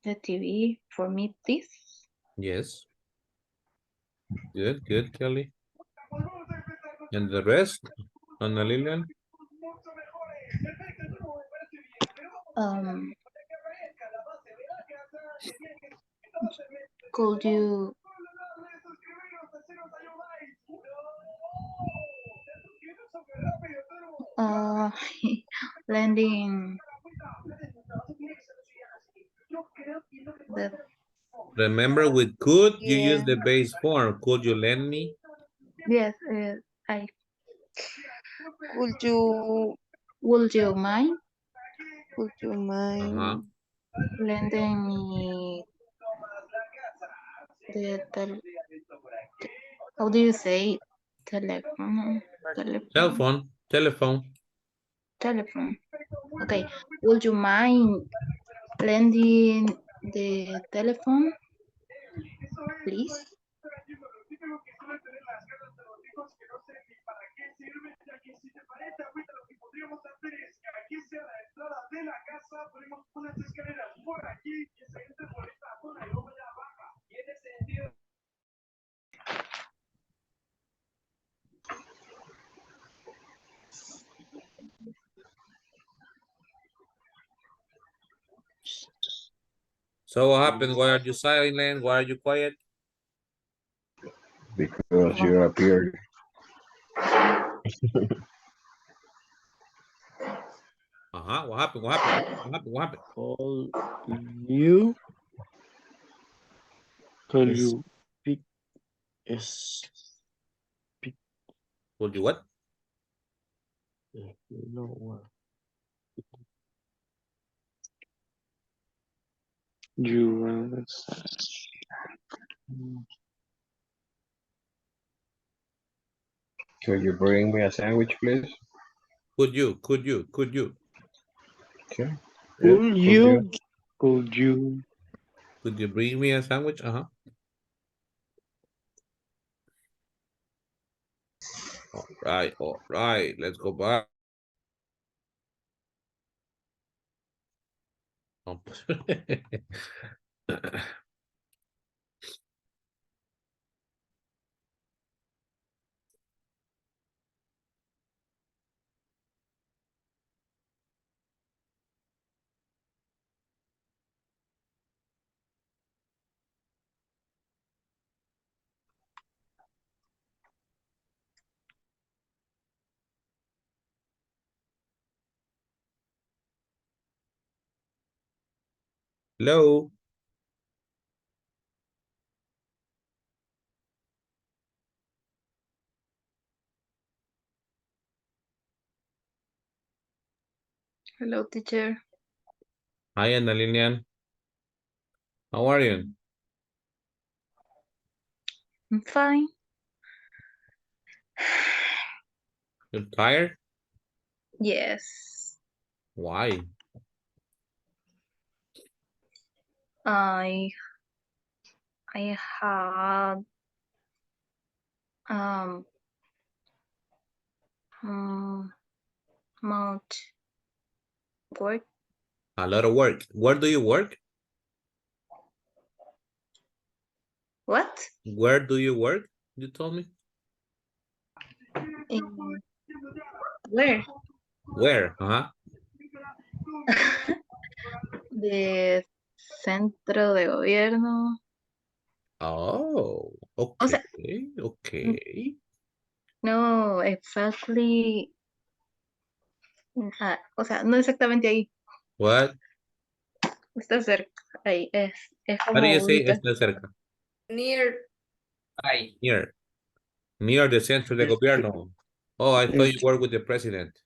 the TV for me, please? Yes. Good, good, Kelly. And the rest, Ana Lilian? Could you lending the Remember, with could, you yeah. use the base form. Could you lend me? Yes, I Would you mind lending me the how do you say telephone? Telephone. Okay. Would you mind lending the telephone, please? So what happened? Why are you silent? Why are you quiet? Because you appeared. What happened? What happened? What happened? Call you. Call you pick is Could you what? Could you bring me a sandwich, please? Could you? Okay. Could you? Could you? Could you bring me a sandwich? All right. Let's go back. Hello. Hello, teacher. Hi, Ana Lilian. How are you? I'm fine. You're tired? Yes. Why? I had much work. A lot of work. Where do you work? What? Where do you work? You told me. Where? Where? De centro de gobierno. Oh, okay. O sea, okay. No, exactly. O sea, no exactamente ahí. What? Está cerca. Ahí es How do you como say ubicas. está cerca? Near. Near. Near the centro de gobierno. Oh, I thought you work with the president.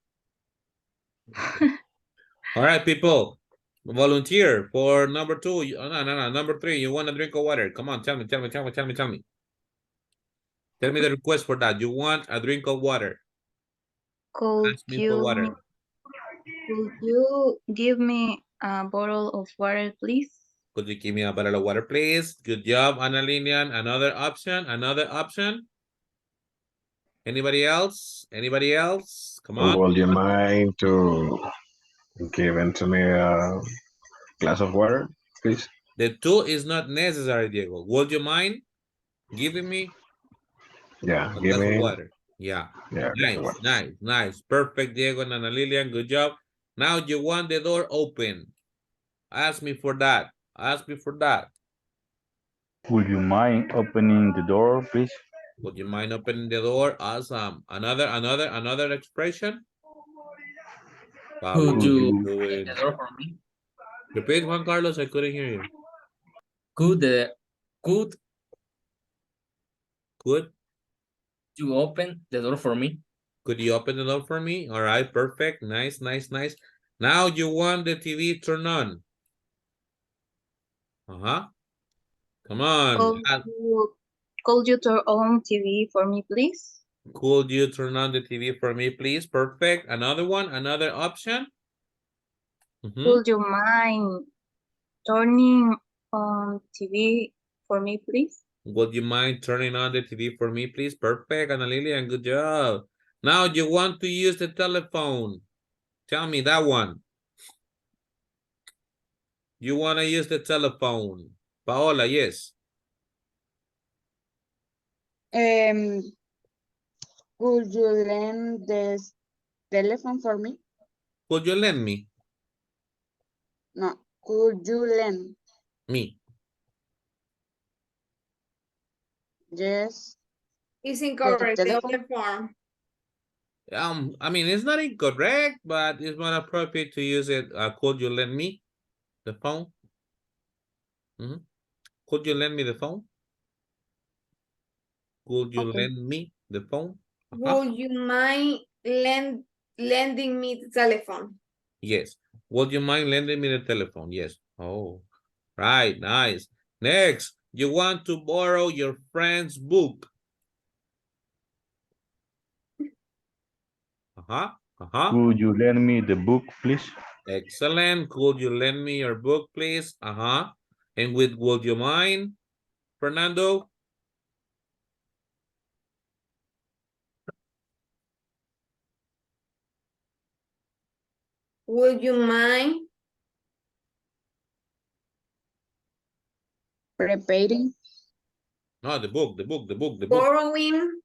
All right, people. Volunteer for number 2. No. Number 3. You want a drink of water? Come on, tell me. Tell me the request for that. You want a drink of water. Could Ask me for water. you give me a bottle of water, please? Could you give me a bottle of water, please? Good job, Ana Lilian. Another option. Anybody else? Come on. Would you mind to give to me a glass of water, please? The 2 is not necessary, Diego. Would you mind giving me Yeah, a give glass of me. water? Yeah. Yeah, glass of water. Nice. Perfect, Diego and Ana Lilian. Good job. Now you want the door open. Ask me for that. Would you mind opening the door, please? Would you mind opening the door? Awesome. Another expression. Could you do open it. the door for me? Repeat, Juan Carlos. I couldn't hear you. Could you open the door for me? Could you open the door for me? All right, perfect. Nice. Now you want the TV turned on. Come on. Could you turn on TV for me, please? Could you turn on the TV for me, please? Perfect. Another one, another option. Would you mind turning on TV for me, please? Would you mind turning on the TV for me, please? Perfect, Ana Lilian, good job. Now you want to use the telephone. Tell me that one. You want to use the telephone. Paola, yes. Could you lend this telephone for me? Could you lend me? No, could you lend? Me. Yes. It's incorrect. The The form. I mean, it's not incorrect, but it's more appropriate to use it. Could you lend me the phone? Could you lend me the phone? Could you lend me the phone? Would you mind lending me the telephone? Yes. Would you mind lending me the telephone? Yes. Oh, right. Nice. Next, you want to borrow your friend's book. Could you lend me the book, please? Excellent. Could you lend me your book, please? And with would you mind, Fernando? Would you mind Preparing. No, the book. borrowing?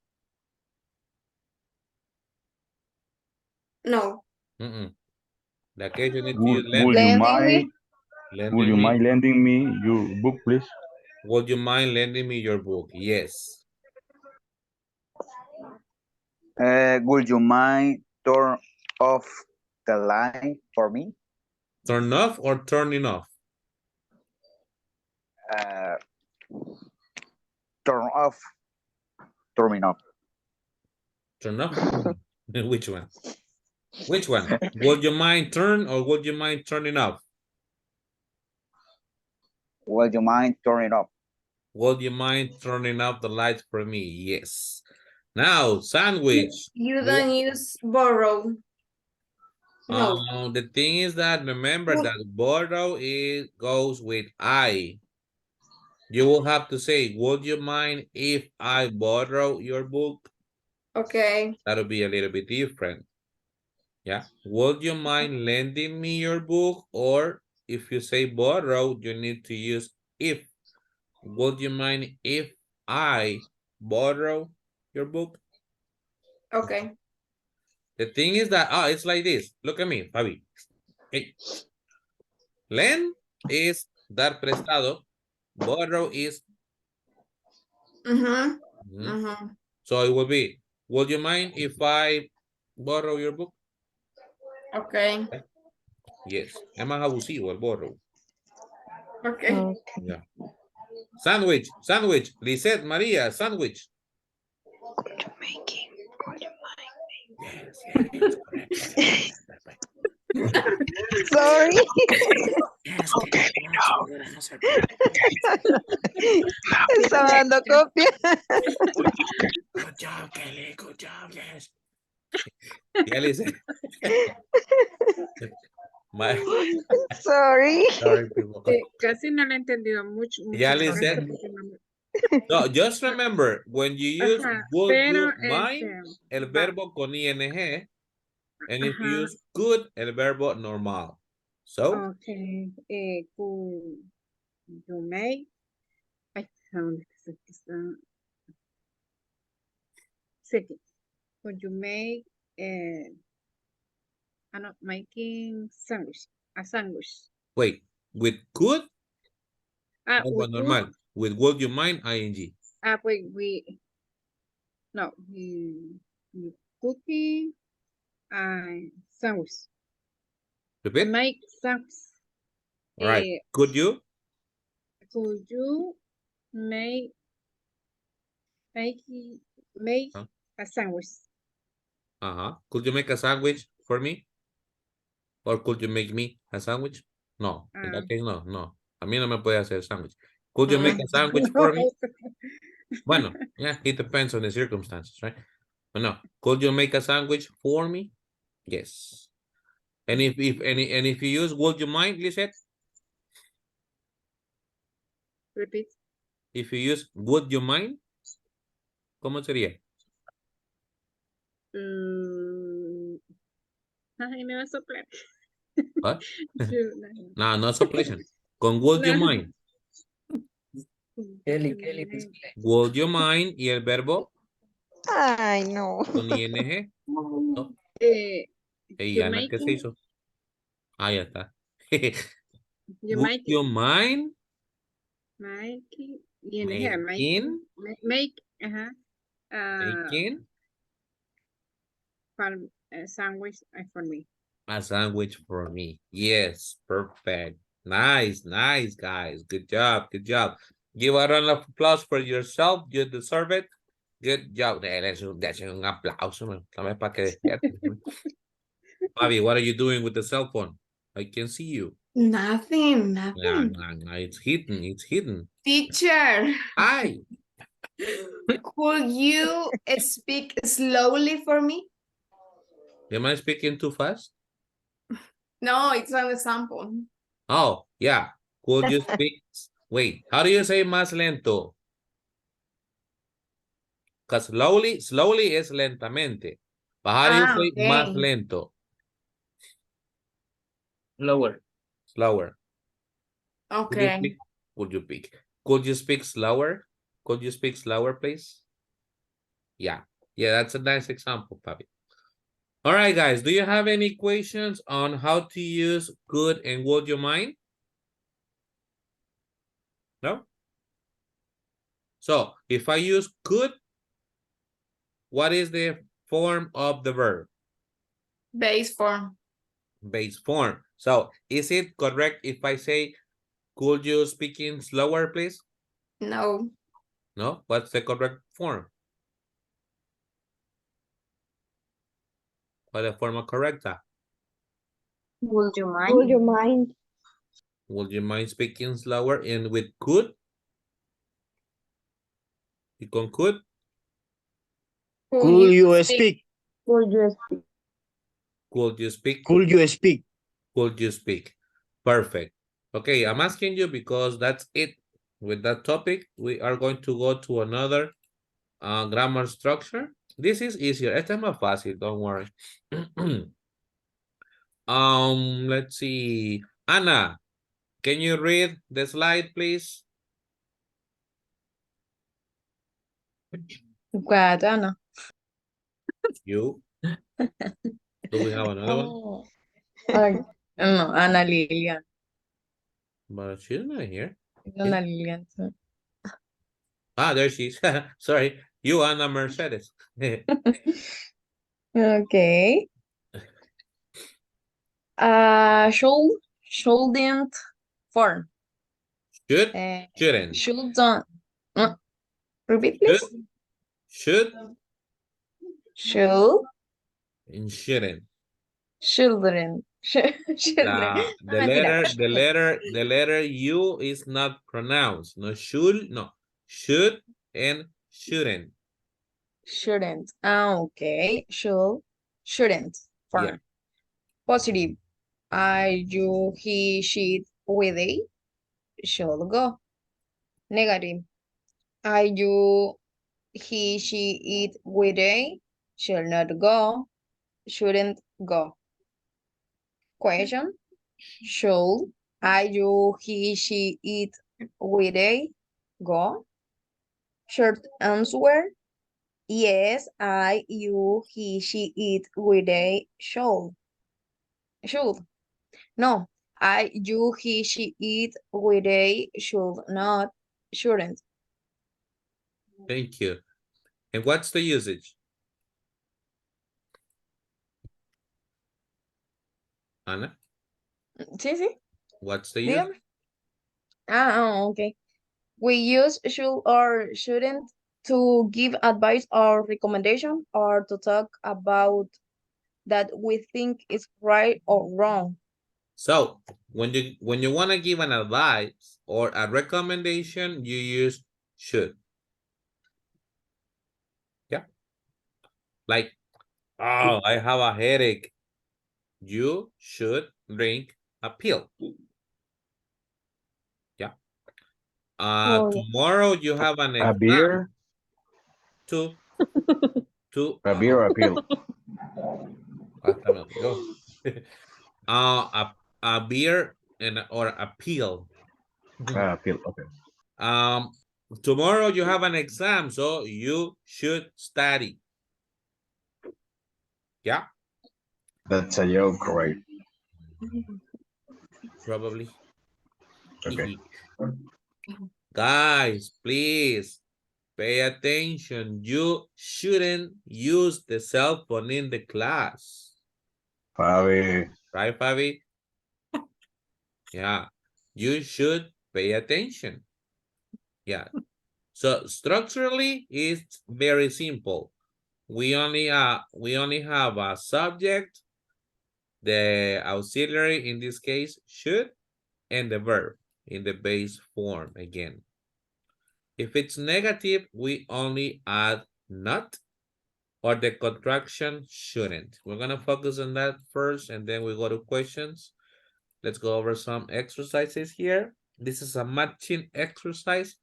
No. The occasion is Would you mind lending me your book, please? Would you mind lending me your book? Yes. Would you mind turn off the line for me? Turn off or turning off? Turn off. Turning off. Turn off? Which one? Which one? Would you mind turn or would you mind turning off? Would you mind turning off? Would you mind turning off the lights for me? Yes. Now, sandwich. You don't use borrow. No. The thing is that remember that borrow goes with I. You will have to say, would you mind if I borrow your book? Okay. That'll be a little bit different. Yeah. Would you mind lending me your book? Or if you say borrow, you need to use if. Would you mind if I borrow your book? Okay. The thing is that, it's like this. Look at me, Fabi. Hey. Lend is dar prestado. Borrow is. So it will be, would you mind if I borrow your book? Okay. Yes. Es más abusivo el borrow. Okay. Yeah. Sandwich. Lisette, Maria, sandwich. Could you make it? Could you Yes, correct. Sorry. Yes, okay, Estaba dando copia. Good job, Kelly. Good job, yes. Ya le hice. Sorry. Sorry, people. Casi no lo he entendido mucho. Ya le hice. No, just remember, when you use would you mind, el verbo con ing, and if you use could, el verbo normal. So. Okay. Could you make? Ay, ¿dónde está? Second. Could you make making sandwich? A sandwich. Wait, with could? With normal. With would you mind, ing. No, cooking sandwich. Repeat? Make sandwich. All right. Could you? Could you make a sandwich? Could you make a sandwich for me? Or could you make me a sandwich? No, in that case, no. A mí no me puede hacer sandwich. Could you make a sandwich for me? Bueno, yeah, it depends on the circumstances, right? But no, could you make a sandwich for me? Yes. And if you use would you mind, Lisette? Repeat. If you use would you mind, ¿cómo sería? Ay, me va a soplar. What? No soplation. Con would you mind. Kelly, Would you mind y el verbo Ay, no. con ing. No. Ey, Ana, ¿qué se hizo? Ah, ya está. Would you mind? Making. Sandwich for me. A sandwich for me. Yes, perfect. Nice, guys. Good job. Give a round of applause for yourself. You deserve it. Good job. That's un aplauso, man. También para que despiertes. Fabi, what are you doing with the cell phone? I can see you. Nothing, Nah, nothing. nah, nah, it's hidden. It's hidden. Teacher, Hi. could you speak slowly for me? Am I speaking too fast? No, it's an example. Oh, yeah. Could you speak? Wait, how do you say más lento? Because slowly is lentamente. But how do you say más Okay. lento? Lower. Slower. Could you Okay. speak? Could you speak slower? Could you speak slower, please? Yeah. Yeah, that's a nice example, Papi. All right, guys. Do you have any questions on how to use could and would you mind? No? So if I use could, what is the form of the verb? Base form. Base form. So is it correct if I say, could you speak in slower, please? No. No? What's the correct form? ¿Cuál es la forma correcta? Would you mind? Would you mind? Would you mind speaking slower and with could? Y con could? Could you speak? Could you speak? Could you speak? Could you speak? Could you speak? Perfect. Okay, I'm asking you because that's it. With that topic, we are going to go to another grammar structure. This is easier. Este es más fácil, don't worry. Let's see. Anna, can you read the slide, please? What, Anna? You. Do we have another one? Oh, ay, no, Ana Lilian. But she's not here. Ana Lilian. Ah, there she is. Sorry. You, Anna Mercedes. Okay. Shouldn't form. Should, shouldn't. Shouldn't. Repeat, please. Should, Should. and shouldn't. Children. Children. The letter U is not pronounced. No, should, no. Should and shouldn't. Shouldn't. Okay. Shouldn't. Form. Yeah. Positive. I, you, he, she, we, they should go. Negative. I, you, he, she, it, we, they shall not go. Shouldn't go. Question. Should I, you, he, she, it, we, they go? Short answer. Yes, I, you, he, she, it, we, they should. Should. No, I, you, he, she, it, we, they should not, shouldn't. Thank you. And what's the usage? Anna? Sí, sí. What's the usage? Dígame. Okay. We use should or shouldn't to give advice or recommendation or to talk about that we think is right or wrong. So when you want to give an advice or a recommendation, you use should. Yeah. Like, oh, I have a headache. You should drink a pill. Yeah. Tomorrow you have an exam. A beer? To A beer or a pill? Hasta me olvidó. A beer and or a pill. Pill, okay. Tomorrow you have an exam, so you should study. Yeah. That's a joke, right? Probably. Okay. Guys, please pay attention. You shouldn't use the cell phone in the class. Fabi. Right, Fabi? Yeah. You should pay attention. Yeah. So structurally, it's very simple. We only have a subject, the auxiliary in this case should, and the verb in the base form again. If it's negative, we only add not or the contraction shouldn't. We're gonna focus on that first and then we go to questions. Let's go over some exercises here. This is a matching exercise.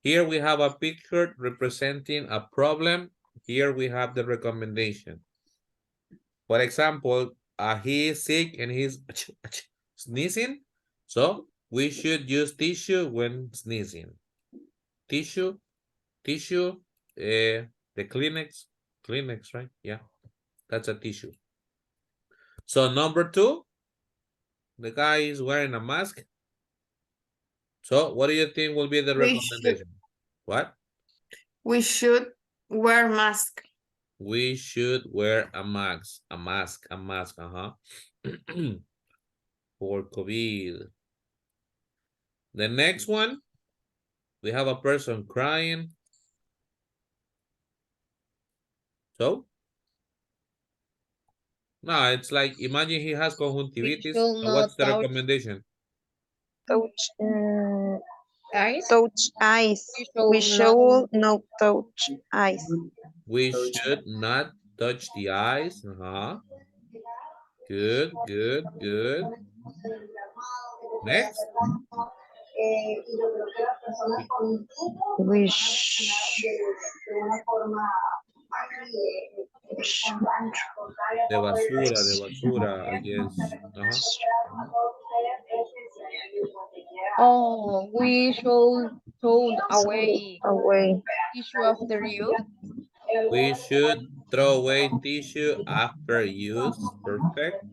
Here we have a picture representing a problem. Here we have the recommendation. For example, he is sick and he's sneezing. So we should use tissue when sneezing. Tissue, the Kleenex, right? Yeah, that's a tissue. So number 2, the guy is wearing a mask. So what do you think will be the recommendation? What? We should wear mask. We should wear a mask, for COVID. The next one, we have a person crying. So? No, it's like, imagine he has conjunctivitis. So what's the recommendation? Touch eyes. Touch eyes. We should not touch eyes. We should not touch the eyes. Good. Next. We De basura, I guess. Oh, we should throw away tissue after use. We should throw away tissue after use. Perfect.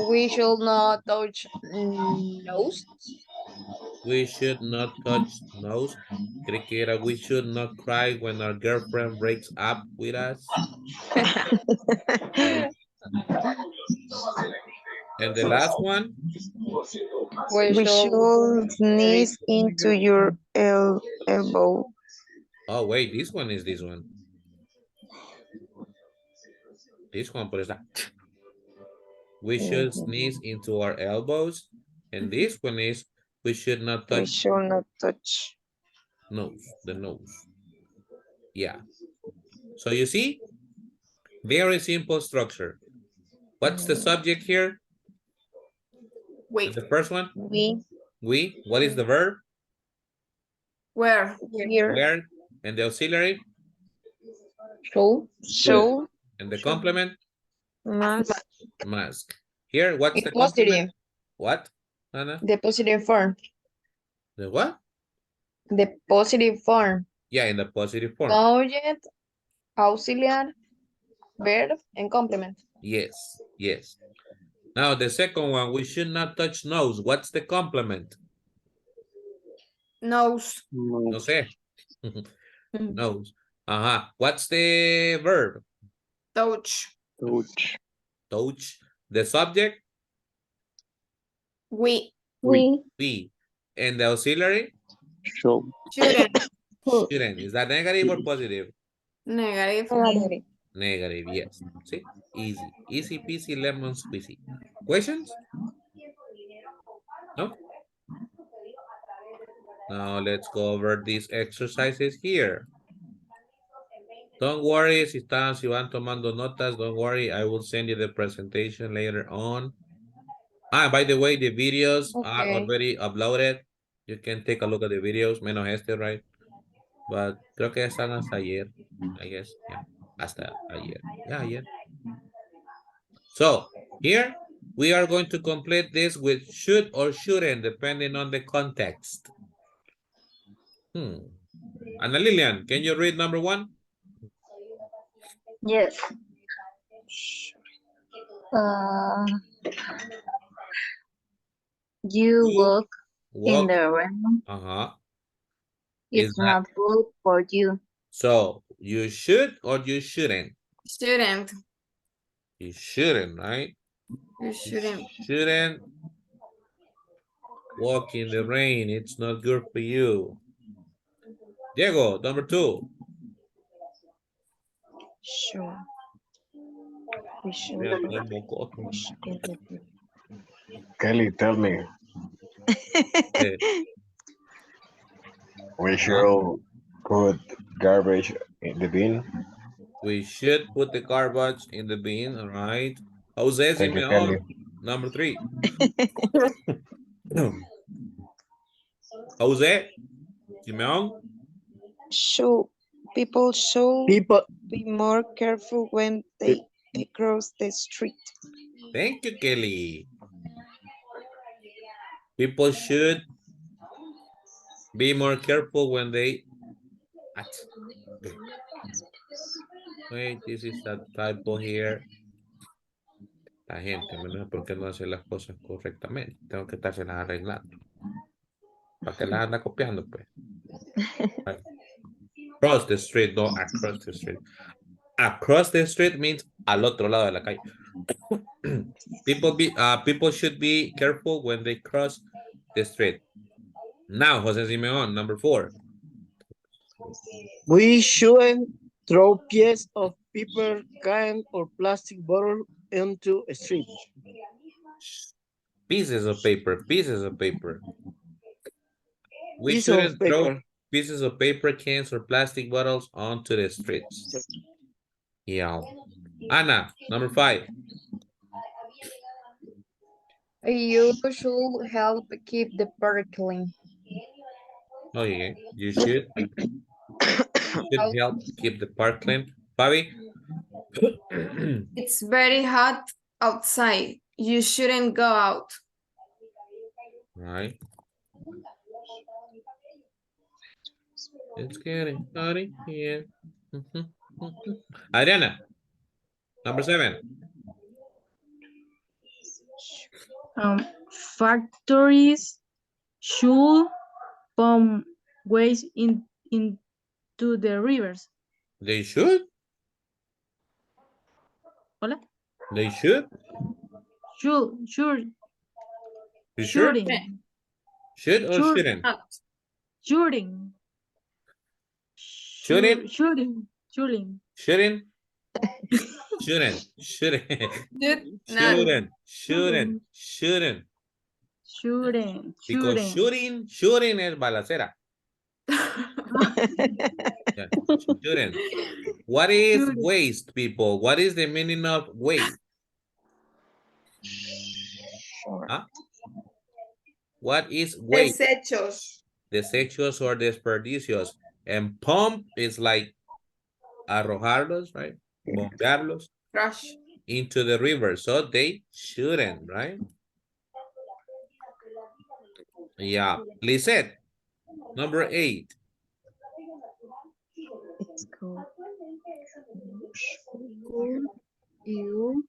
We should not touch nose. We should not touch nose. Creo que era, we should not cry when our girlfriend breaks up with us. And the last one? We should sneeze into your elbow. Oh, wait, this one is this one. This one, but it's like, we should sneeze into our elbows. And this one is, we should not touch. We should not touch. Nose, the nose. Yeah. So you see, very simple structure. What's the subject here? Wait. The first one? We. What is the verb? Where? Where. And the auxiliary? Show. And the complement? Mask. Here, what's the positive. complement? What, Anna? The positive form. The what? The positive form. Yeah, in the positive form. Subject, auxiliary, verb, and complement. Yes. Now the second one, we should not touch nose. What's the complement? Nose. No sé. Nose. What's the verb? Touch. Touch. The subject? We. And the auxiliary? Shouldn't. Is that negative or positive? Negative. Negative, yes. See? Easy peasy lemon squeezy. Questions? No? Now let's go over these exercises here. Don't worry, si van tomando notas, don't worry. I will send you the presentation later on. By the way, the videos are already uploaded. You can take a look at the videos, menos este, right? But creo que están hasta ayer, I guess. Yeah, hasta ayer. Yeah, ayer. So here we are going to complete this with should or shouldn't, depending on the context. Ana Lilian, can you read number 1? Yes. You walk in the rain. It's not good for you. So you should or you shouldn't? Shouldn't. You shouldn't, right? You shouldn't. Shouldn't walk in the rain. It's not good for you. Diego, number 2. Sure. We should. Mira, estoy mocoso. Kelly, tell me. Eh, We should put garbage in the bin. We should put the garbage in the bin, all right? Jose Thank you, Kelly. Simeon, number 3. Jose Simeon, People should be more careful when they cross the street. thank you, Kelly. People should be more careful when they... Okay. Wait, this is a typo here. La gente, ¿verdad? ¿Por qué no hace las cosas correctamente? Tengo que estarse arreglando. ¿Para qué las anda copiando, pues? Right. Cross the street, no across the street. Across the street means al otro lado de la calle. People should be careful when they cross the street. Now, Jose Simeon, number 4. We shouldn't throw pieces of paper, can, or plastic bottle into a street. Pieces of paper, pieces of paper. We Piece of shouldn't throw paper. pieces of paper, cans, or plastic bottles onto the streets. Yeah. Anna, number 5. You should help keep the park clean. Oh, yeah. You should help keep the park clean. Fabi? It's very hot outside. You shouldn't go out. Right. It's getting hot in here. Adriana, number 7. Factories should pump waste into the rivers. They should? Hola? They should? Sure. You sure? Shooting. Should or Sure. shouldn't? Shooting. Shouldn't? Shooting. Shouldn't? Shouldn't. Shouldn't. Shouldn't. Because shooting es balacera. Yeah, shouldn't. What is waste, people? What is the meaning of waste? Huh? What is waste? Desechos. Desechos or desperdicios. And pump is like arrojarlos, right? Bombearlos Trash. into the river. So they shouldn't, right? Yeah. Lisette, number 8. It's cool. You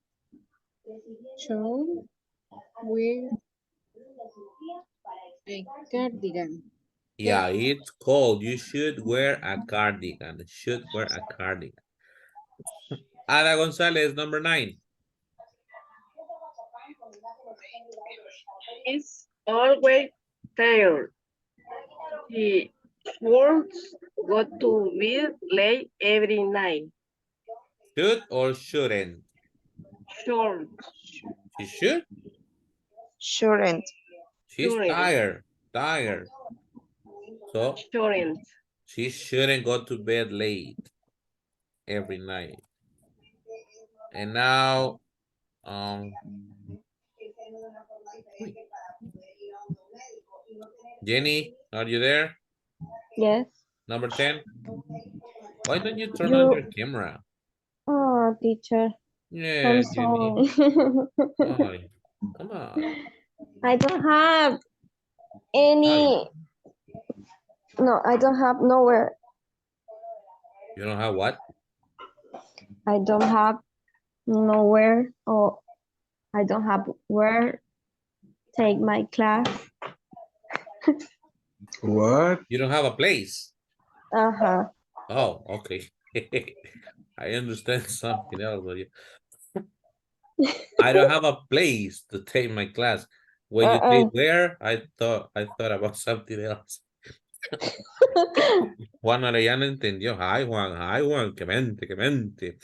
should wear a cardigan. Yeah, it's cold. You should wear a cardigan. Should wear a cardigan. Ada Gonzalez, number 9. It's always tired. He works go to bed late every night. Should or shouldn't? Sure. She should? Shouldn't. She's Shouldn't. tired. So Shouldn't. she shouldn't go to bed late every night. And now, Jenny, are you there? Yes. Number 10. Why don't you turn on your camera? Oh, teacher. Yeah, I'm Jenny. sorry. Oh, come on. I don't have any. No, I don't have nowhere. You don't have what? I don't have nowhere, or I don't have where take my class. What? You don't have a place? Uh-huh. Oh, okay. I understand something else, but I don't have a place to take my class. When you say where, I thought about something else. Juan Arellano entendió. Hi Juan, que mente, que mente.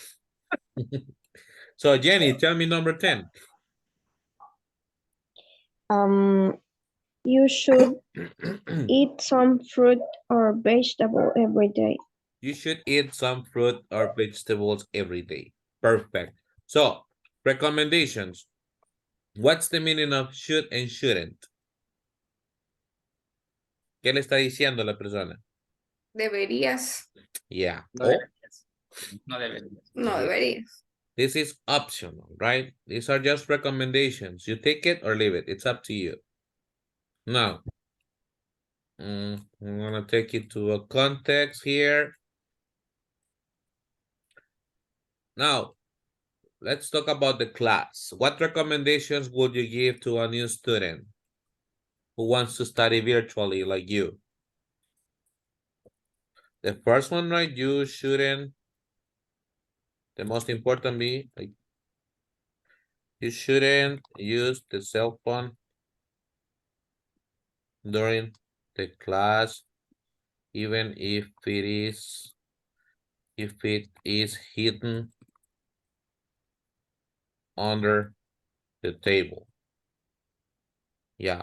So Jenny, tell me number 10. You should eat some fruit or vegetable every day. You should eat some fruit or vegetables every day. Perfect. So, recommendations. What's the meaning of should and shouldn't? ¿Qué le está diciendo la persona? Deberías. Yeah. No Oh, deberías. No deberías. No deberías. this is optional, right? These are just recommendations. You take it or leave it. It's up to you. Now, I'm gonna take it to a context here. Now, let's talk about the class. What recommendations would you give to a new student who wants to study virtually like you? The first one, right? You shouldn't, the most important be, like, you shouldn't use the cell phone during the class, even if it is hidden under the table. Yeah.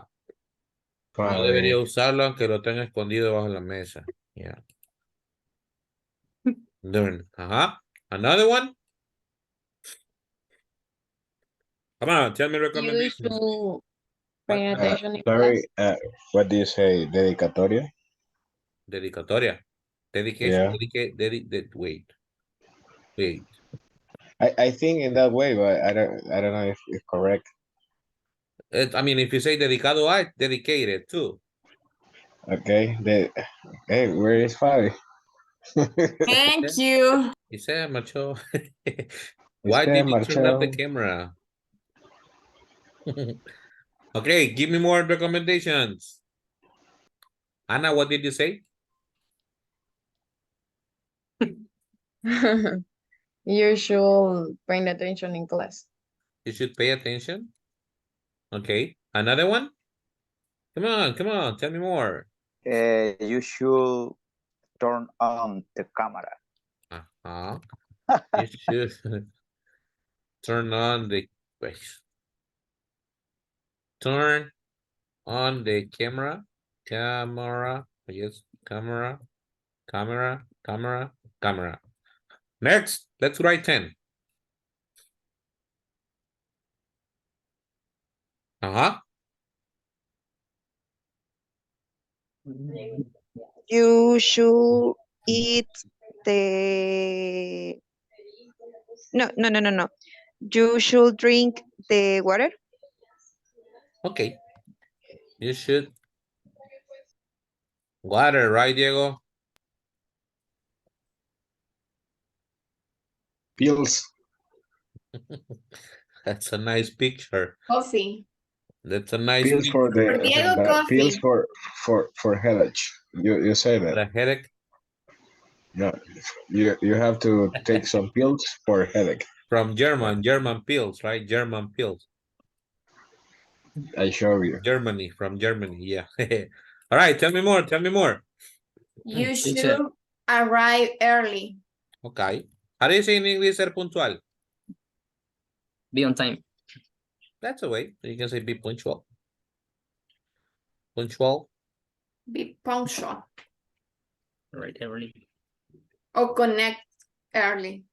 No debería usarlo aunque lo tenga escondido bajo la mesa. Yeah. During. Another one? Come on, tell me You recommendations. should pay attention in Sorry, class. what do you say? Dedicatoria? Dedicatoria. Dedication. Yeah. Wait. I think in that way, but I don't know if it's correct. I mean, if you say dedicado a, dedicated too. Okay. Hey, where is Fabi? Thank you. He said, macho. Why did you turn off the camera? Okay, give me more recommendations. Anna, what did you say? You should pay attention in class. You should pay attention. Okay, another one? Come on, tell me more. You should turn on the camera. You should turn on the turn on the camera. Yes, camera. Next, let's write 10. You should eat the no. You should drink the water. Okay. You should. Water, right, Diego? Pills. That's a nice picture. Coffee. That's a nice Pills for picture. pills for headache. You say that. For a headache? No, you have to take some pills for headache. From German pills, right? German pills. I show you. From Germany, yeah. All right, tell me more. You should arrive early. Okay. How do you say in English ser puntual? Be on time. That's a way. You can say be punctual. Punctual. Be punctual. Right, early. Or connect early.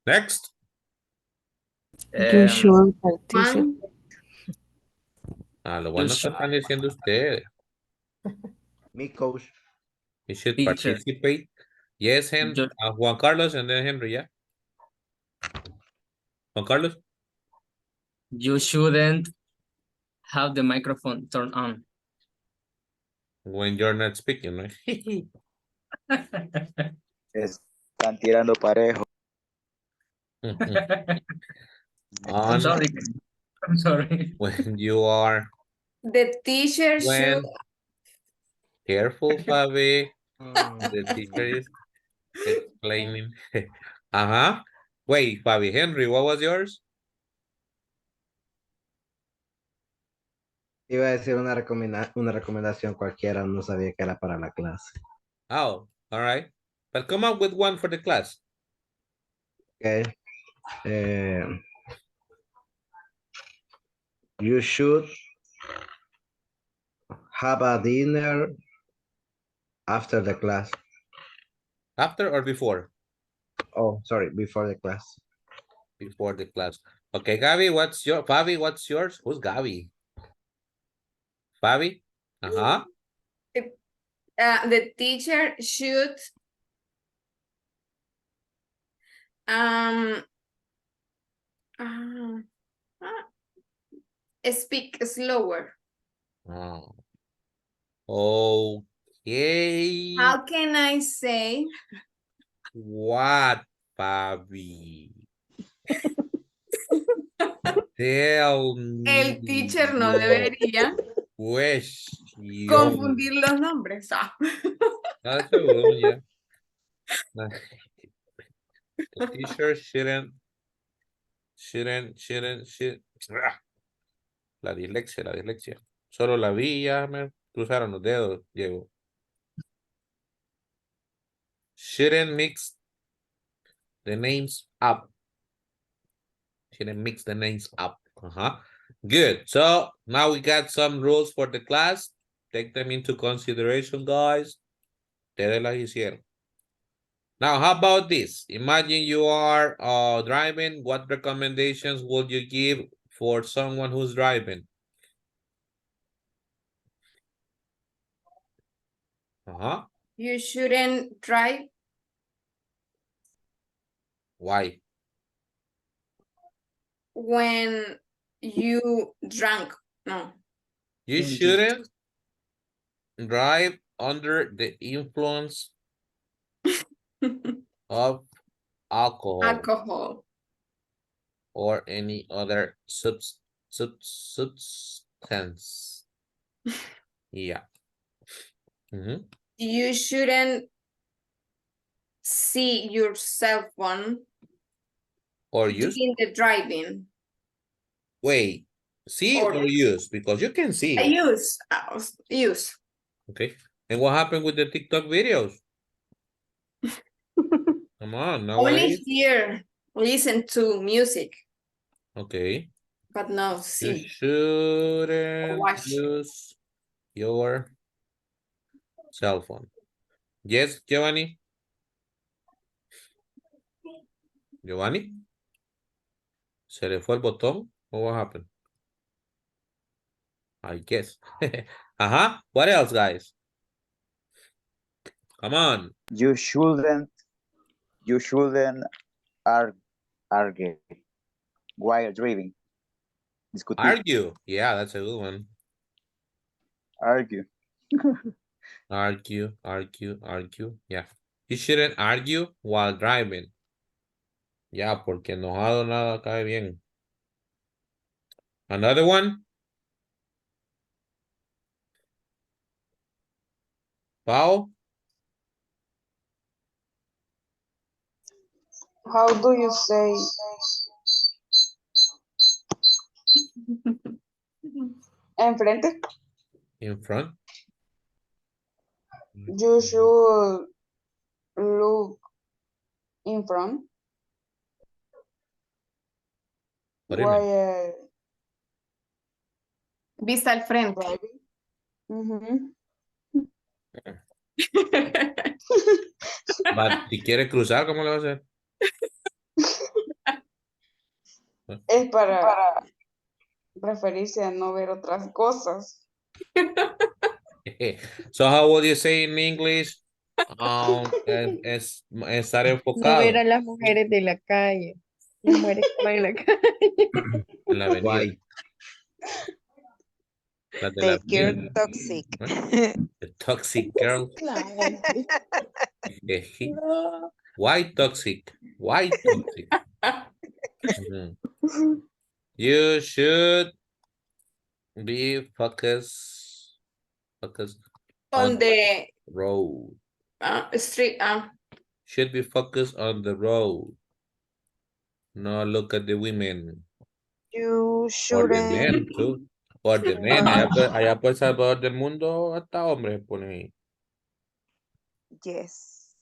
Next. You should participate. Lo bueno que están diciendo ustedes. Me, coach. You should Teacher. participate. Yes, Juan Carlos and then Henry, yeah? Juan Carlos? You shouldn't have the microphone turned on. When you're not speaking, right? Están tirando parejo. I'm sorry. When you are. The teacher should. Careful, Fabi. The teacher is explaining. Wait, Fabi, Henry, what was yours? Iba a decir una recomendación cualquiera, no sabía que era para la clase. Oh, all right. But come up with one for the class. Okay. You should have a dinner after the class. After or before? Oh, sorry, before the class. Before the class. Okay, Gabi, Fabi, what's yours? Who's Gabi? Fabi? Uh-huh. The teacher should speak slower. Oh. Okay. How can I say? What, Fabi? Tell me. El teacher no debería Question. confundir los nombres. That's a good one, yeah. The teacher shouldn't. La dislexia. Solo la vi, ya me cruzaron los dedos, Diego. Shouldn't mix the names up. Shouldn't mix the names up. Good. So now we got some rules for the class. Take them into consideration, guys. Ustedes las hicieron. Now, how about this? Imagine you are driving. What recommendations would you give for someone who's driving? You shouldn't drive. Why? When you drunk. No. You shouldn't drive under the influence of alcohol or any other substance. Yeah. You shouldn't see your cell phone or use during the driving. Wait, see or use? Because you can see. Use. Okay. And what happened with the TikTok videos? Come on, no Only way. hear, listen to music. Okay. But no, You see. shouldn't use your cell phone. Yes, Giovanni? Giovanni? ¿Se le fue el botón? Or what happened? I guess. What else, guys? Come on. You shouldn't argue while driving. Discutir. Argue. Yeah, that's a good one. Argue. Argue. Yeah. You shouldn't argue while driving. Yeah, porque enojado nada cae bien. Another one? Pau? How do you say? Enfrente. In front? You should look in front. What Vista al frente. But si quiere cruzar, ¿cómo le va a hacer? Es para referirse a no ver otras cosas. So how would you say in English? Estar enfocado. No ver a las mujeres de la calle. Las mujeres que van en la calle. En la avenida. Las de la You're toxic. The toxic girl. Why toxic? Why toxic? You should be focused on the road. Street. Should be focused on the road. No look at the women. You Or the men shouldn't. too. Por the men, allá por Salvador del Mundo, hasta hombres ponen ahí. Yes.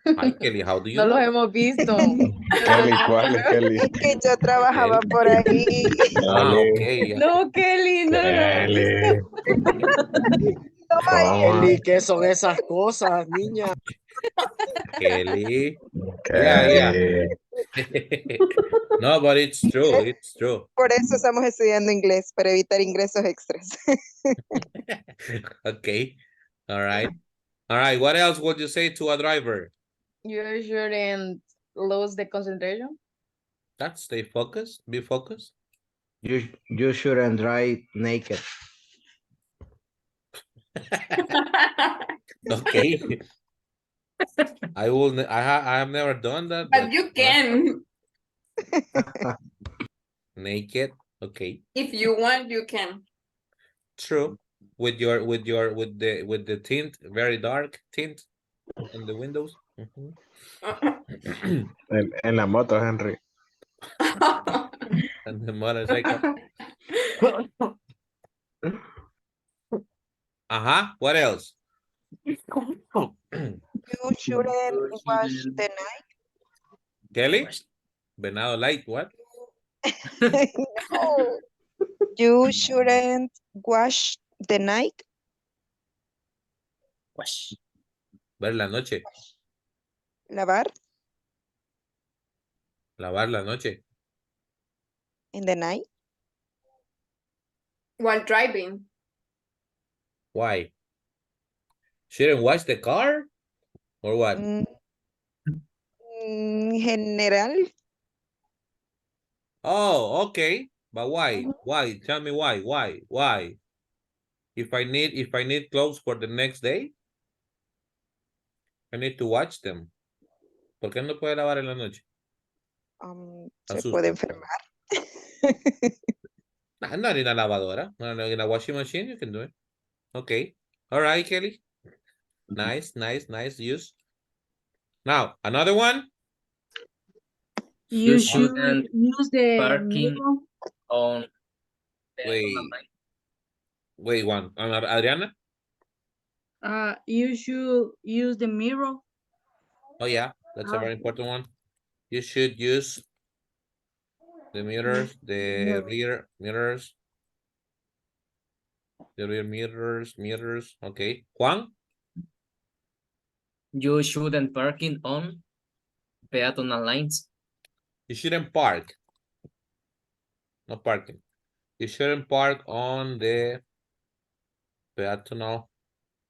Hi, Kelly, how do you No los know? hemos visto. Kelly, ¿cuál es Kelly? Es que yo trabajaba Kelly. por ahí. Ah, ok. Kelly, Ya. No, Kelly, no lo hemos visto. Kelly. Toma, Eli, ¿qué son esas cosas, niña? Kelly. Yeah, yeah. Kelly. No, but it's true. It's true. por eso estamos estudiando inglés, para evitar ingresos extras. Okay. All right. All right. What else would you say to a driver? You shouldn't lose the concentration. That stay focused. Be focused. You shouldn't drive naked. Okay. I will. I have never done that. But you can. Naked. Okay. If you want, you can. True. With the tint, very dark tint on the windows. En la moto, Henry. And the motorcycle. What else? You shouldn't wash the night. Kelly? Venado light, what? No. You shouldn't wash the night. Wash. Ver la noche. Lavar Lavar la noche. in the night. While driving. Why? Shouldn't wash the car? Or what? General. Oh, okay. But why? Why? Tell me why. Why? If I need clothes for the next day, I need to wash them. ¿Por qué no puede lavar en la noche? Se puede enfermar. Not in a lavadora. No, in a washing machine, you can do it. Okay. All right, Kelly. Nice use. Now, another one. You should shouldn't use the parking mirror. on Wait, one. Adriana? You should use the mirror. Oh, yeah. That's a very important one. You should use the mirrors, the rear mirrors. The rear mirrors. Okay. Juan? You shouldn't parking on peatonal lines. You shouldn't park. No parking. You shouldn't park on the peatonal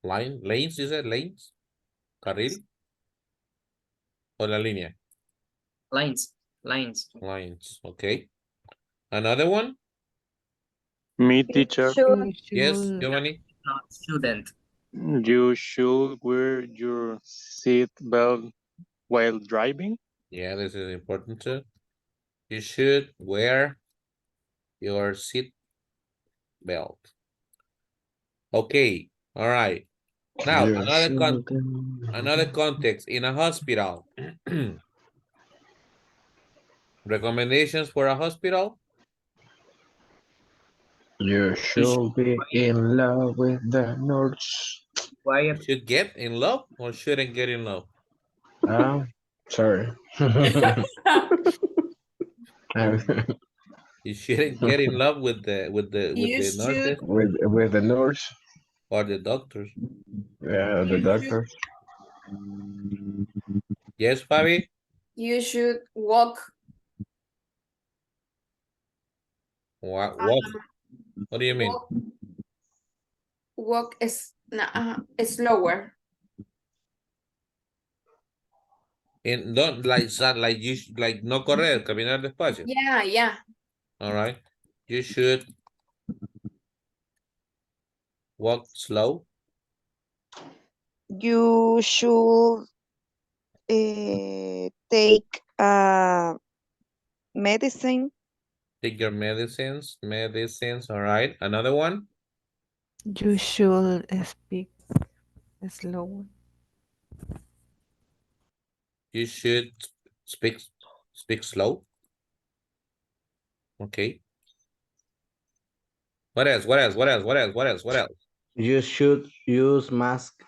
lanes, you said lanes? Carril? O la línea? Lines. Lines, okay. Another one? Me, teacher. Yes, Giovanni? No, shouldn't. You should wear your seat belt while driving. Yeah, this is important too. You should wear your seat belt. Okay, all right. Now, another context in a hospital. Recommendations for a hospital? You should be in love with the nurse. Quiet. Should get in love or shouldn't get in love? Sorry. You shouldn't get in love with the nurses with the nurse or the doctors. Yeah, the doctors. Yes, Fabi? You should walk. Walk. What do you mean? Walk is slower. Don't like no correr, caminar despacio. Yeah. All right. You should walk slow. You should take medicine. Take your medicines. All right. Another one. You should speak slower. You should speak slow. Okay. What else? What else? What else? What else? What else? What else? You should use mask.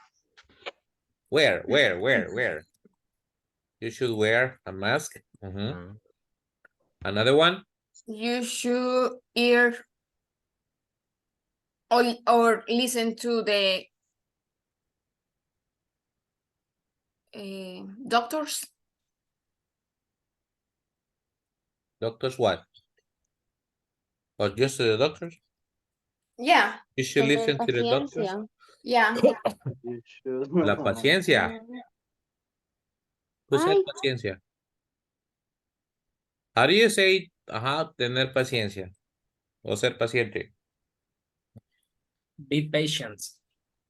Where? Where? You should wear a mask. Another one? You should hear or listen to the doctors. Doctors what? Or just the doctors? Yeah. You should listen to the doctors. Yeah. La paciencia. Who said paciencia? How do you say, tener paciencia? O ser paciente. Be patient.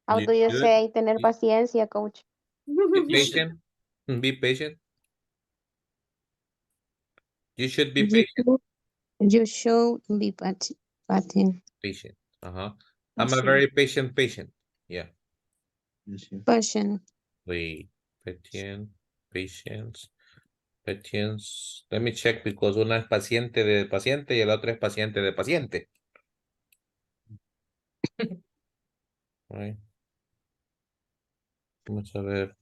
How do you say tener paciencia, coach? Be patient. Be patient. You should be patient. You should be patient. Patient. I'm a very patient patient. Yeah. Patient. Wait. Patient. Patience. Patience. Let me check because una es paciente de paciente y el otro es paciente de paciente. Right. Vamos a ver.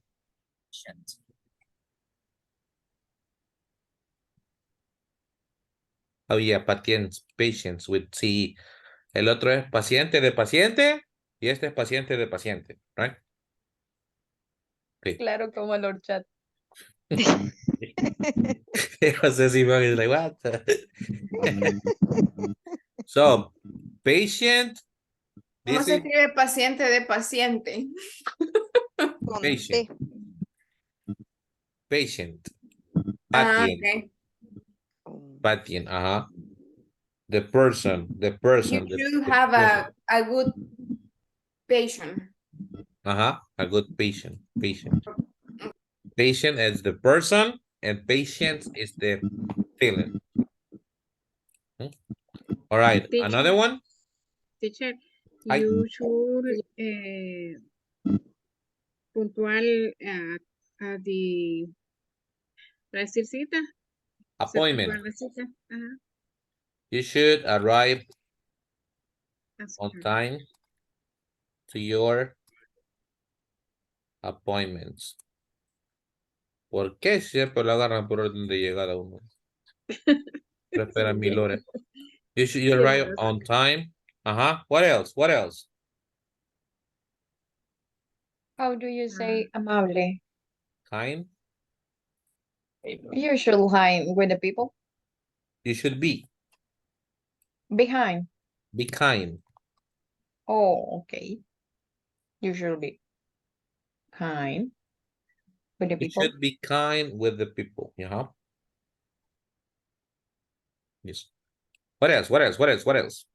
Oh yeah, patience with C. El otro es paciente de paciente y este es paciente de paciente, right? Okay. Claro, como el horchat. José Simón is like, what? So, patient. ¿Cómo se escribe paciente de paciente? Patient. Patient. Okay. Patient, The person. You should have a good patient. A good patient. Patient is the person and patience is the feeling. All right, Teacher. another one? Teacher, you should puntual a the decir cita. Appointment. You should arrive on time to your appointments. ¿Por qué siempre lo agarran por orden de llegada uno? Espera 1000 horas. You should arrive on time. What else? What else? How do you say amable? Kind. You should line with the people. You should be. Behind. Be kind. Oh, okay. You should be kind with the You people. should be kind with the people. Yes. What else? What else? What else? What else?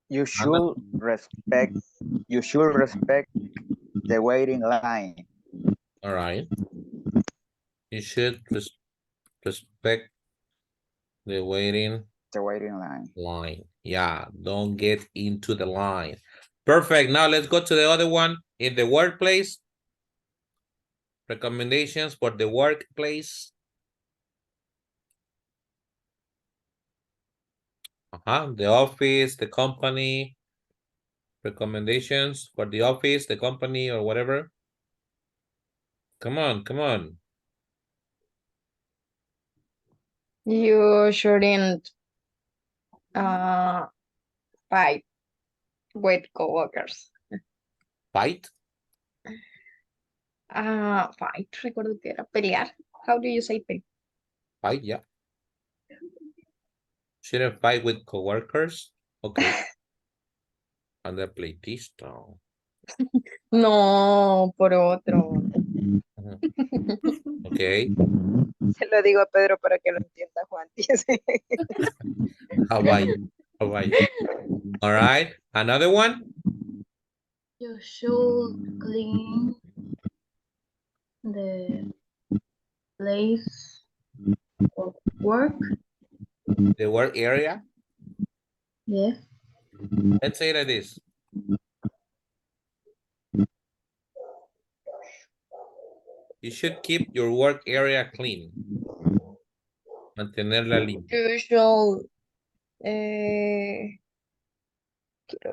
You should respect the waiting line. All right. You should respect the waiting line. Yeah, don't get into the line. Perfect. Now let's go to the other one in the workplace. Recommendations for the workplace. The office, the company. Recommendations for the office, the company, or whatever. Come on, come on. You shouldn't fight with coworkers. Fight? Fight, recuerdo que era pelear. How do you say pelear? Fight, yeah. Shouldn't fight with coworkers. Okay. Anda pleitista. No, por otro. Okay. Se lo digo a Pedro para que lo entienda, Juan. Hawaii. Hawaii. All right. Another one? You should clean the place of work. The work area? Yes. Let's say it like this. You should keep your work area clean. Mantenerla limpia. You should Quiero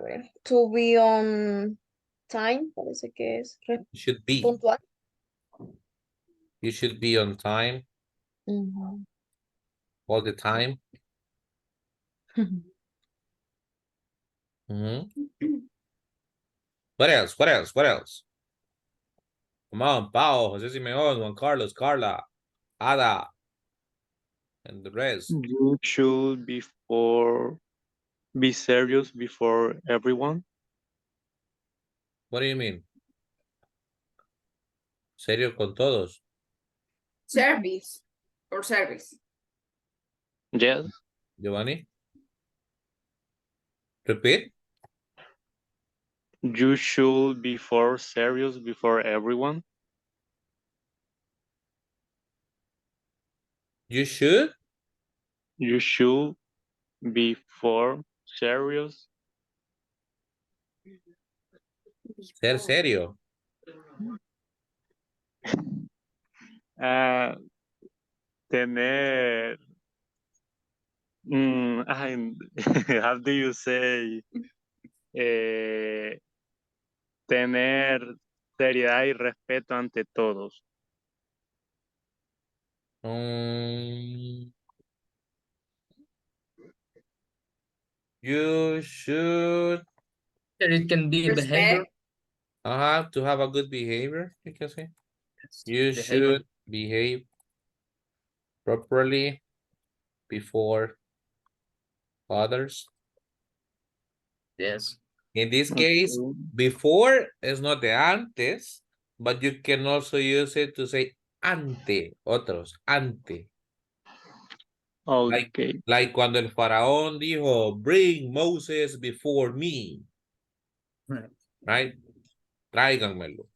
ver. To be on time, parece que es Should be. puntual. You should be on time all the time. What else? What else? What else? Come on, Pao, Jose Simeon, Juan Carlos, Carla, Ada, and the rest. You should be serious before everyone. What do you mean? Serio con todos. Service or service. Yes. Giovanni? Repeat. You should be serious before everyone. You should? You should be serious. Ser serio. Tener. How do you say? Tener seriedad y respeto ante todos. You should. It can be behavior. To have a good behavior, you can say. You Behavior. should behave properly before others. Yes. In this case, before is not the antes, but you can also use it to say ante, otros, ante. Okay. Like cuando el faraón dijo, bring Moses before me. Right? Tráiganmelo.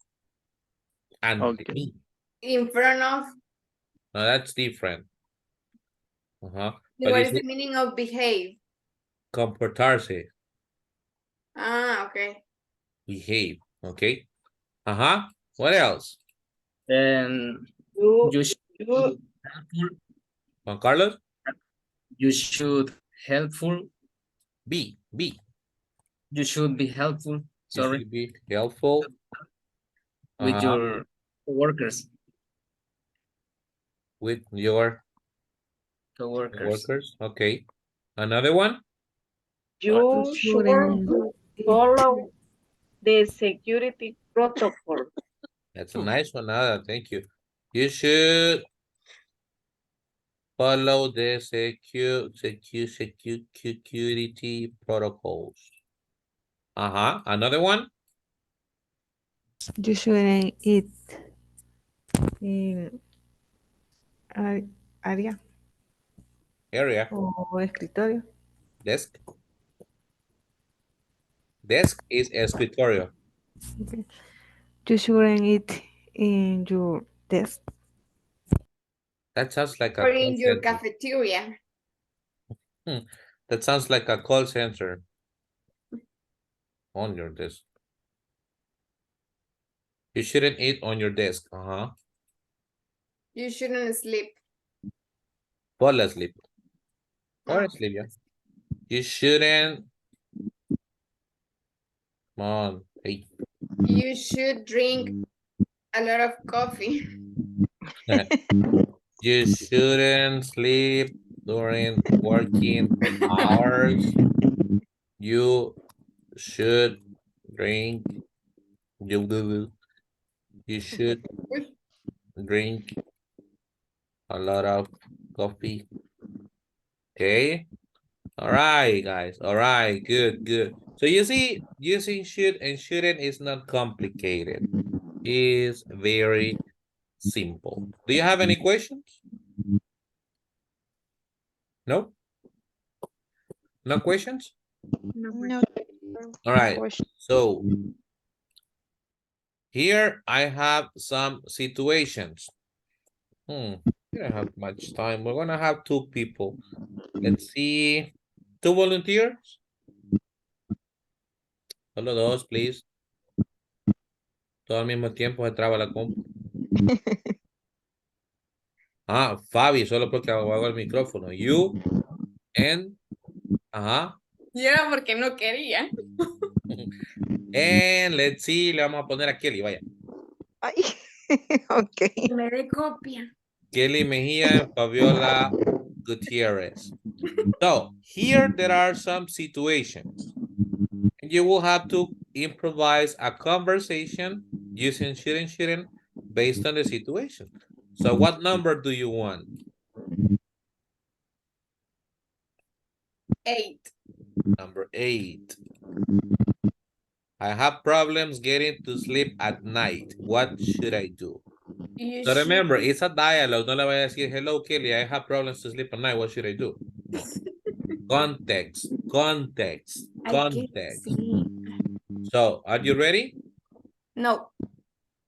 Ante me. In front of. No, that's different. But What is the meaning of behave? Comportarse. Okay. Behave. Okay. What else? And you should helpful. Juan Carlos? You should helpful. Be. You should be helpful. Sorry. You should be helpful. With your workers. With your coworkers. Okay. Another one? You should follow the security protocol. That's a nice one, Ada. Thank you. You should follow the security protocols. Another one? You shouldn't eat in area. O escritorio. Desk. Desk is escritorio. Okay. You shouldn't eat in your desk. That sounds like a Or call in your center. cafeteria. That sounds like a call center. On your desk. You shouldn't eat on your desk. You shouldn't sleep. Fall asleep. Or sleep, yeah. You shouldn't. Come on. Hey. You should drink a lot of coffee. You shouldn't sleep during working hours. You should drink. You should drink a lot of coffee. Okay. All right, guys. All right. Good. So you see, using should and shouldn't is not complicated. It's very simple. Do you have any questions? No? No questions? No. All right. So here I have some situations. We don't have much time. We're gonna have two people. Let's see. Two volunteers? Solo dos, please. Todo al mismo tiempo se traba la compu. Fabi, solo porque hago el micrófono. You and Ajá. Y era porque no quería. And let's see, le vamos a poner a Kelly, vaya. Ay, ok. Me dé copia. Kelly Mejía and Fabiola Gutierrez. So, here there are some situations. And you will have to improvise a conversation using shouldn't based on the situation. So what number do you want? 8. Number 8. I have problems getting to sleep at night. What should I do? You So should. remember, it's a dialogue. No le vaya a decir, hello, Kelly, I have problems to sleep at night. What should I do? No. Context, context, I can't context. see. So, are you ready? No,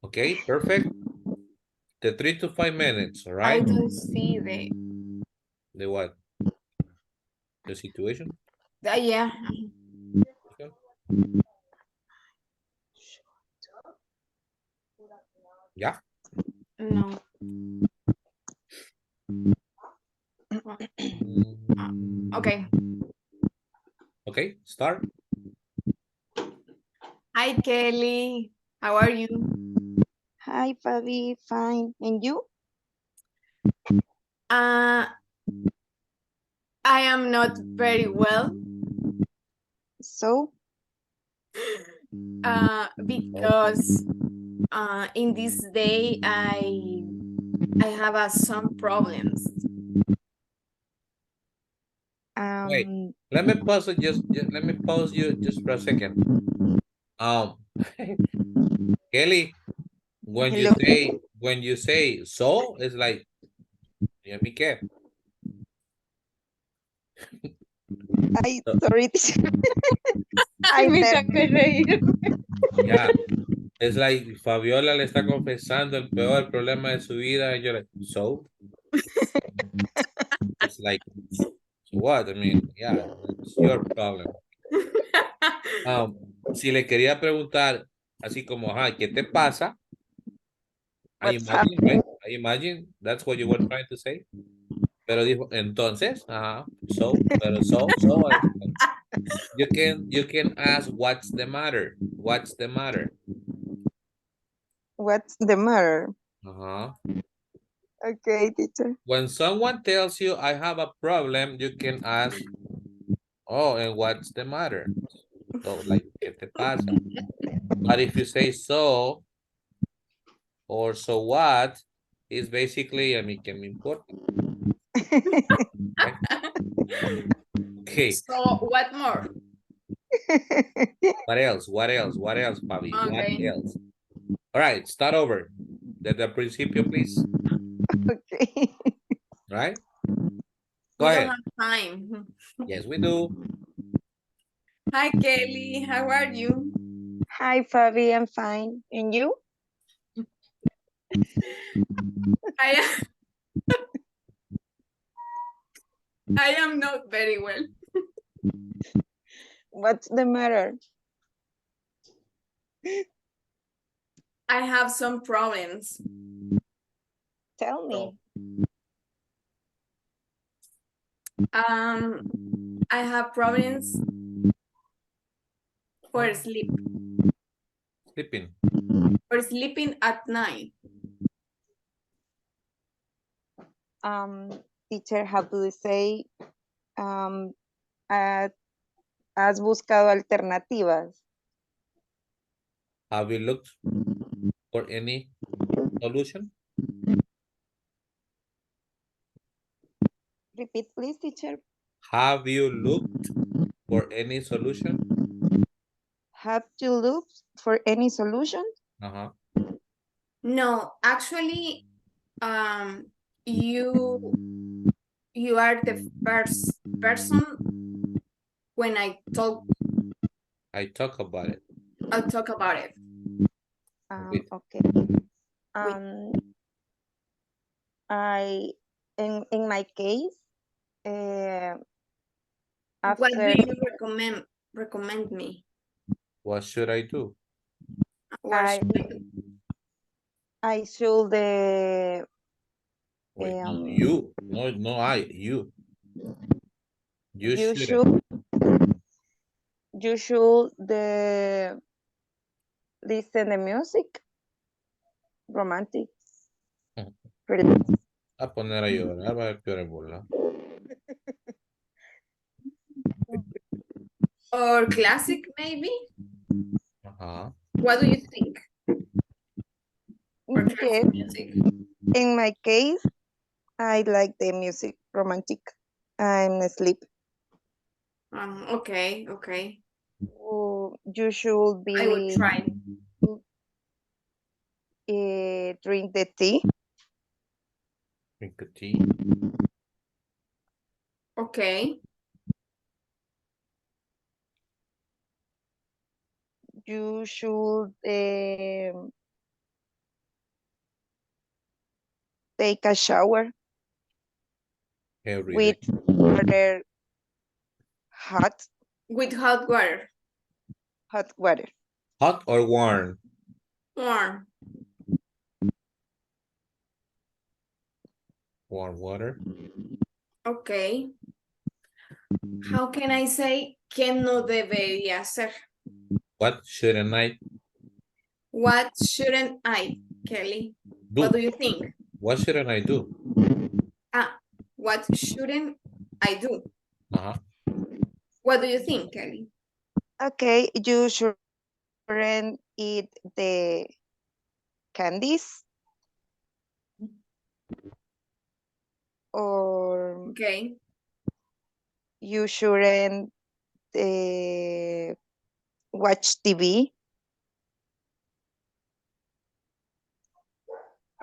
Okay, perfect. The 3 to 5 minutes, all I right? don't see the. The what? The situation? Yeah. Okay. Yeah. No. Okay. Okay, start. Hi, Kelly. How are you? Hi, Fabi. Fine. And you? I am not very well. So? Because in this day I have some problems. Wait, let me pause it just let me pause you just for a second. Kelly, when Hello. you say so, it's like, ¿y a mí qué? Ay, sorry. Ay, me saqué reír. Yeah, it's like Fabiola le está confesando el peor problema de su vida, and you're like, so? It's like, so what? I mean, yeah, it's your problem. Si le quería preguntar, así como, ajá, ¿qué te pasa? I What's imagine, happening? right? I imagine that's what you were trying to say. Pero dijo, entonces, ajá, pero you can ask what's the matter? What's the matter? What's the matter? Uh-huh. Okay, teacher. When someone tells you I have a problem, you can ask, oh, and what's the matter? So, like, ¿qué te pasa? But if you say so, or so what, it's basically, I mean, ¿qué me importa? Right? Okay. So what more? What else? What else? What else, Fabi? Okay. What else? All right, start over. The principio, please. Okay. Right? We Go don't ahead. have time. Yes, we do. Hi, Kelly. How are you? Hi, Fabi. I'm fine. And you? I am not very well. What's the matter? I have some problems. Tell me. I have problems for sleep. Sleeping. For sleeping at night. Teacher, how do we say? Has buscado alternativas. Have you looked for any solution? Repeat, please, teacher. Have you looked for any solution? Have you looked for any solution? Uh-huh. No, actually, you are the first person when I talk about it. I'll talk about it. Okay. In my case, What do after you recommend me? What should I do? I should Wait, no, you. No, I, you. You You shouldn't. should listen the music. Romantic. Relax. A poner a llorar, va a ver peor en bola. Or classic, maybe? Ajá. What do you think? Or Yes. classic music? In my case, I like the music romantic. I'm asleep. Okay, okay. You should I will be try. drink the tea. Drink the tea. Okay. You should take a shower Every with day. water hot. With hot water. Hot water. Hot or warm? Warm. Warm water. Okay. How can I say que no debería hacer? What shouldn't I What shouldn't I, Kelly? do? What do you think? What shouldn't I do? What shouldn't I do? Uh-huh. What do you think, Kelly? Okay, you shouldn't eat the candies. Or okay, you shouldn't watch TV.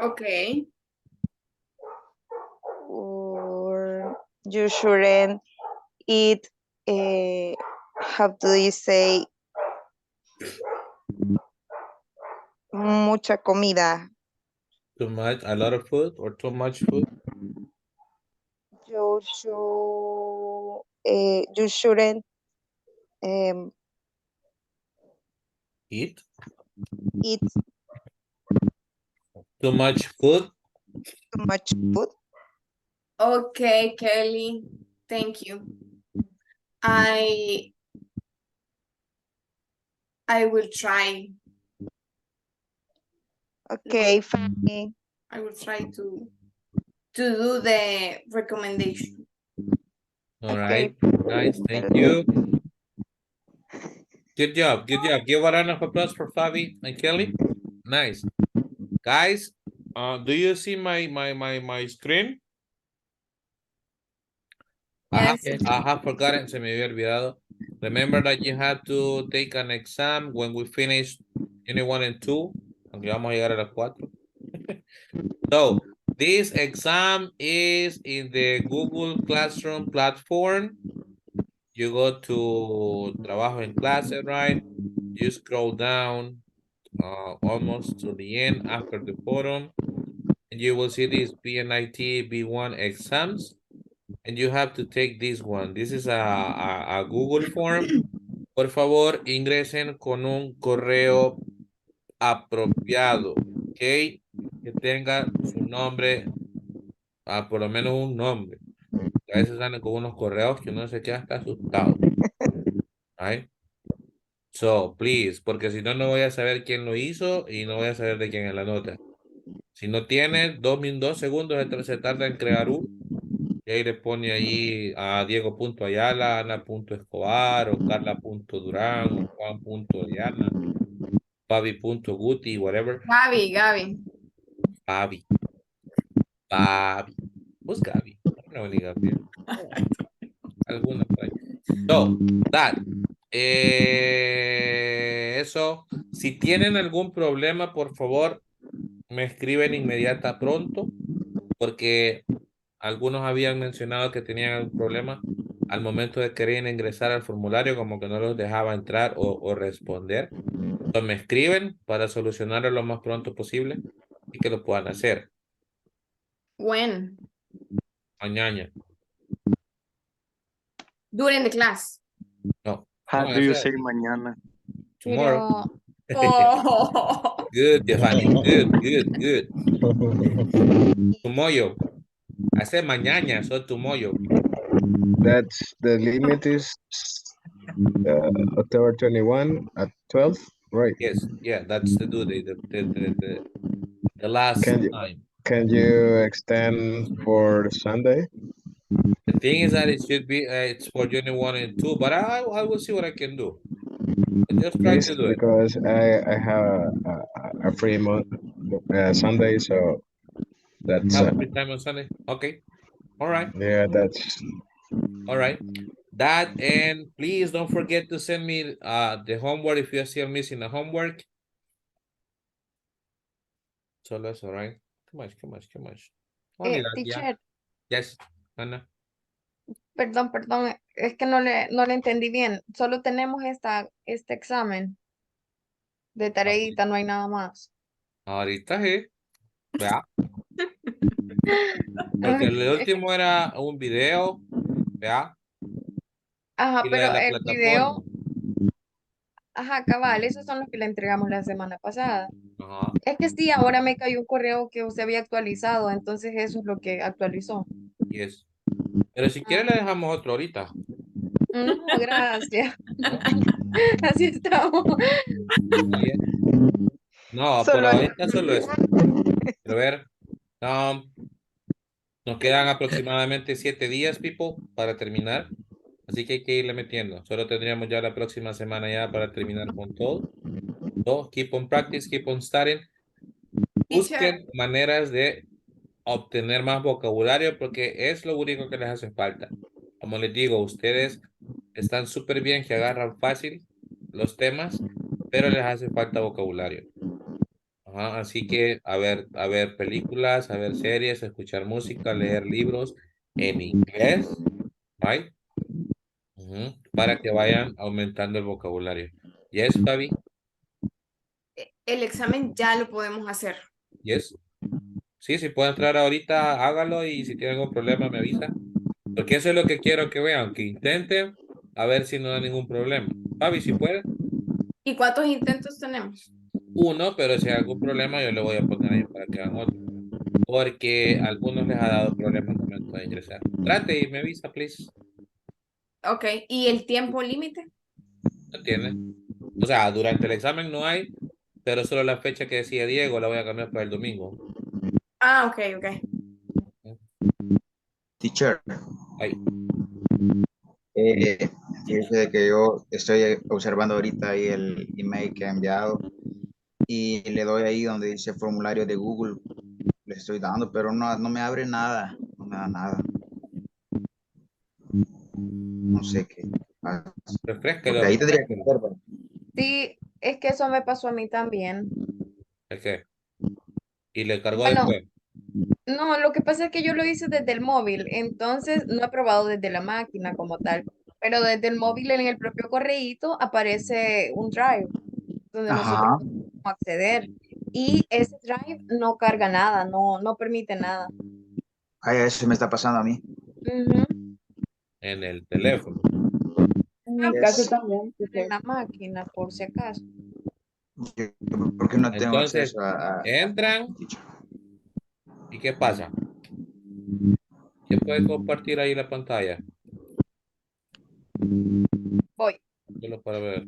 Okay. Or you shouldn't eat, how do you say, mucha comida. Too much, a lot of food or too much food? You shouldn't Eat? Eat too much food? Too much food? Okay, Kelly. Thank you. I will try. Okay, fine. I will try to do the recommendation. All right, nice, thank you. Good job, good job. Give a round of applause for Fabi and Kelly. Nice. Guys, do you see my screen? Yes. I have forgotten, se me había olvidado. Remember that you had to take an exam when we finish Unit 1 and 2, aunque vamos a llegar a las 4. So, this exam is in the Google Classroom platform. You go to Trabajo en Clase, right? You scroll down almost to the end after the bottom, and you will see these PNIT B1 exams. And you have to take this one. This is a Google form. Por favor, ingresen con un correo apropiado, ¿ok? Que tenga su nombre, por lo menos un nombre. A veces salen con unos correos que uno se queda hasta asustado. Right? So, please, porque si no, no voy a saber quién lo hizo y no voy a saber de quién es la nota. Si no tiene 2 segundos, se tarda en crear uno. Y ahí le pone ahí a Diego.Ayala, Ana.Escobar, o Carla.Durán, o Juan.Diana, Fabi.Guti, whatever. Gaby. Fabi. Who's Gaby? I don't know any Gabriel. Alguna por ahí. So, that. Eso. Si tienen algún problema, por favor, me escriben inmediata pronto, porque algunos habían mencionado que tenían algún problema al momento de querer ingresar al formulario, como que no los dejaba entrar o responder. Entonces me escriben para solucionarlo lo más pronto posible y que lo puedan hacer. When? Mañana. During the class. No. How No, do you ese- say mañana? Tomorrow. Oh. Good, Giovanni. Good. Tomorrow. I said mañana, so tomorrow. That's the limit is October 21 at 12, right? Yes, yeah, that's the due date, the last time. Can you extend for Sunday? The thing is that it should be, it's for June 1 and 2, but I will see what I can do. Just try Please, to do it. because I have a free month Sunday, so that's Have free time on Sunday? Okay. All right. yeah, that's All right. That, and please don't forget to send me the homework if you're still missing the homework. So that's all right. Come on. Only that, yeah. Teacher, Yes, Ana. perdón, es que no le entendí bien. Solo tenemos este examen de tareita, no hay nada más. Ahorita sí. Vea. Porque el último era un video, vea. Ajá, Y la de pero la el plataforma. video, ajá, cabal, esos son los que le entregamos la semana pasada. Ajá. Es que sí, ahora me cayó un correo que usted había actualizado, entonces eso es lo que actualizó. Yes. Pero si quiere le dejamos otro ahorita. No, gracias. Así estamos. No, por Solo ahorita solo eso. Quiero ver. Nos quedan aproximadamente 7 días, people, para terminar. Así que hay que irle metiendo. Solo tendríamos ya la próxima semana ya para terminar con todo. So, keep on practice, keep on studying. Busquen maneras de obtener más vocabulario porque es lo único que les hace falta. Como les digo, ustedes están súper bien que agarran fácil los temas, pero les hace falta vocabulario. Ajá, así que a ver películas, a ver series, a escuchar música, leer libros en inglés, right? Para que vayan aumentando el vocabulario. Yes, Fabi? El examen ya lo podemos hacer. Yes. Sí, si puede entrar ahorita, hágalo y si tiene algún problema me avisa. Porque eso es lo que quiero que vean, que intenten a ver si no da ningún problema. Fabi, si puede. ¿Y cuántos intentos tenemos? Uno, pero si hay algún problema yo le voy a poner ahí para que hagan otro. Porque a algunos les ha dado problemas al momento de ingresar. Trate y me avisa, please. Ok, ¿y el tiempo límite? ¿No entiende? O sea, durante el examen no hay, pero solo la fecha que decía Diego la voy a cambiar para el domingo. Ah, ok. Teacher. Ahí. Fíjese que yo estoy observando ahorita ahí el email que ha enviado y le doy ahí donde dice formulario de Google, le estoy dando, pero no me abre nada, no me da nada. No sé qué pasa. Refresquelo. Porque ahí tendría que estar, ¿verdad? Sí, es que eso me pasó a mí también. ¿El qué? ¿Y le cargó Bueno, después? no, lo que pasa es que yo lo hice desde el móvil, entonces no he probado desde la máquina como tal, pero desde el móvil en el propio correíto aparece un drive donde nosotros Ajá. podemos acceder y ese drive no carga nada, no permite nada. Ay, eso me está pasando a mí. En el teléfono. En mi caso también. En la máquina, por si acaso. ¿Por qué no tengo Entonces, acceso a... entran. ¿Y qué pasa? ¿Quién puede compartir ahí la pantalla? Voy. Solo para ver.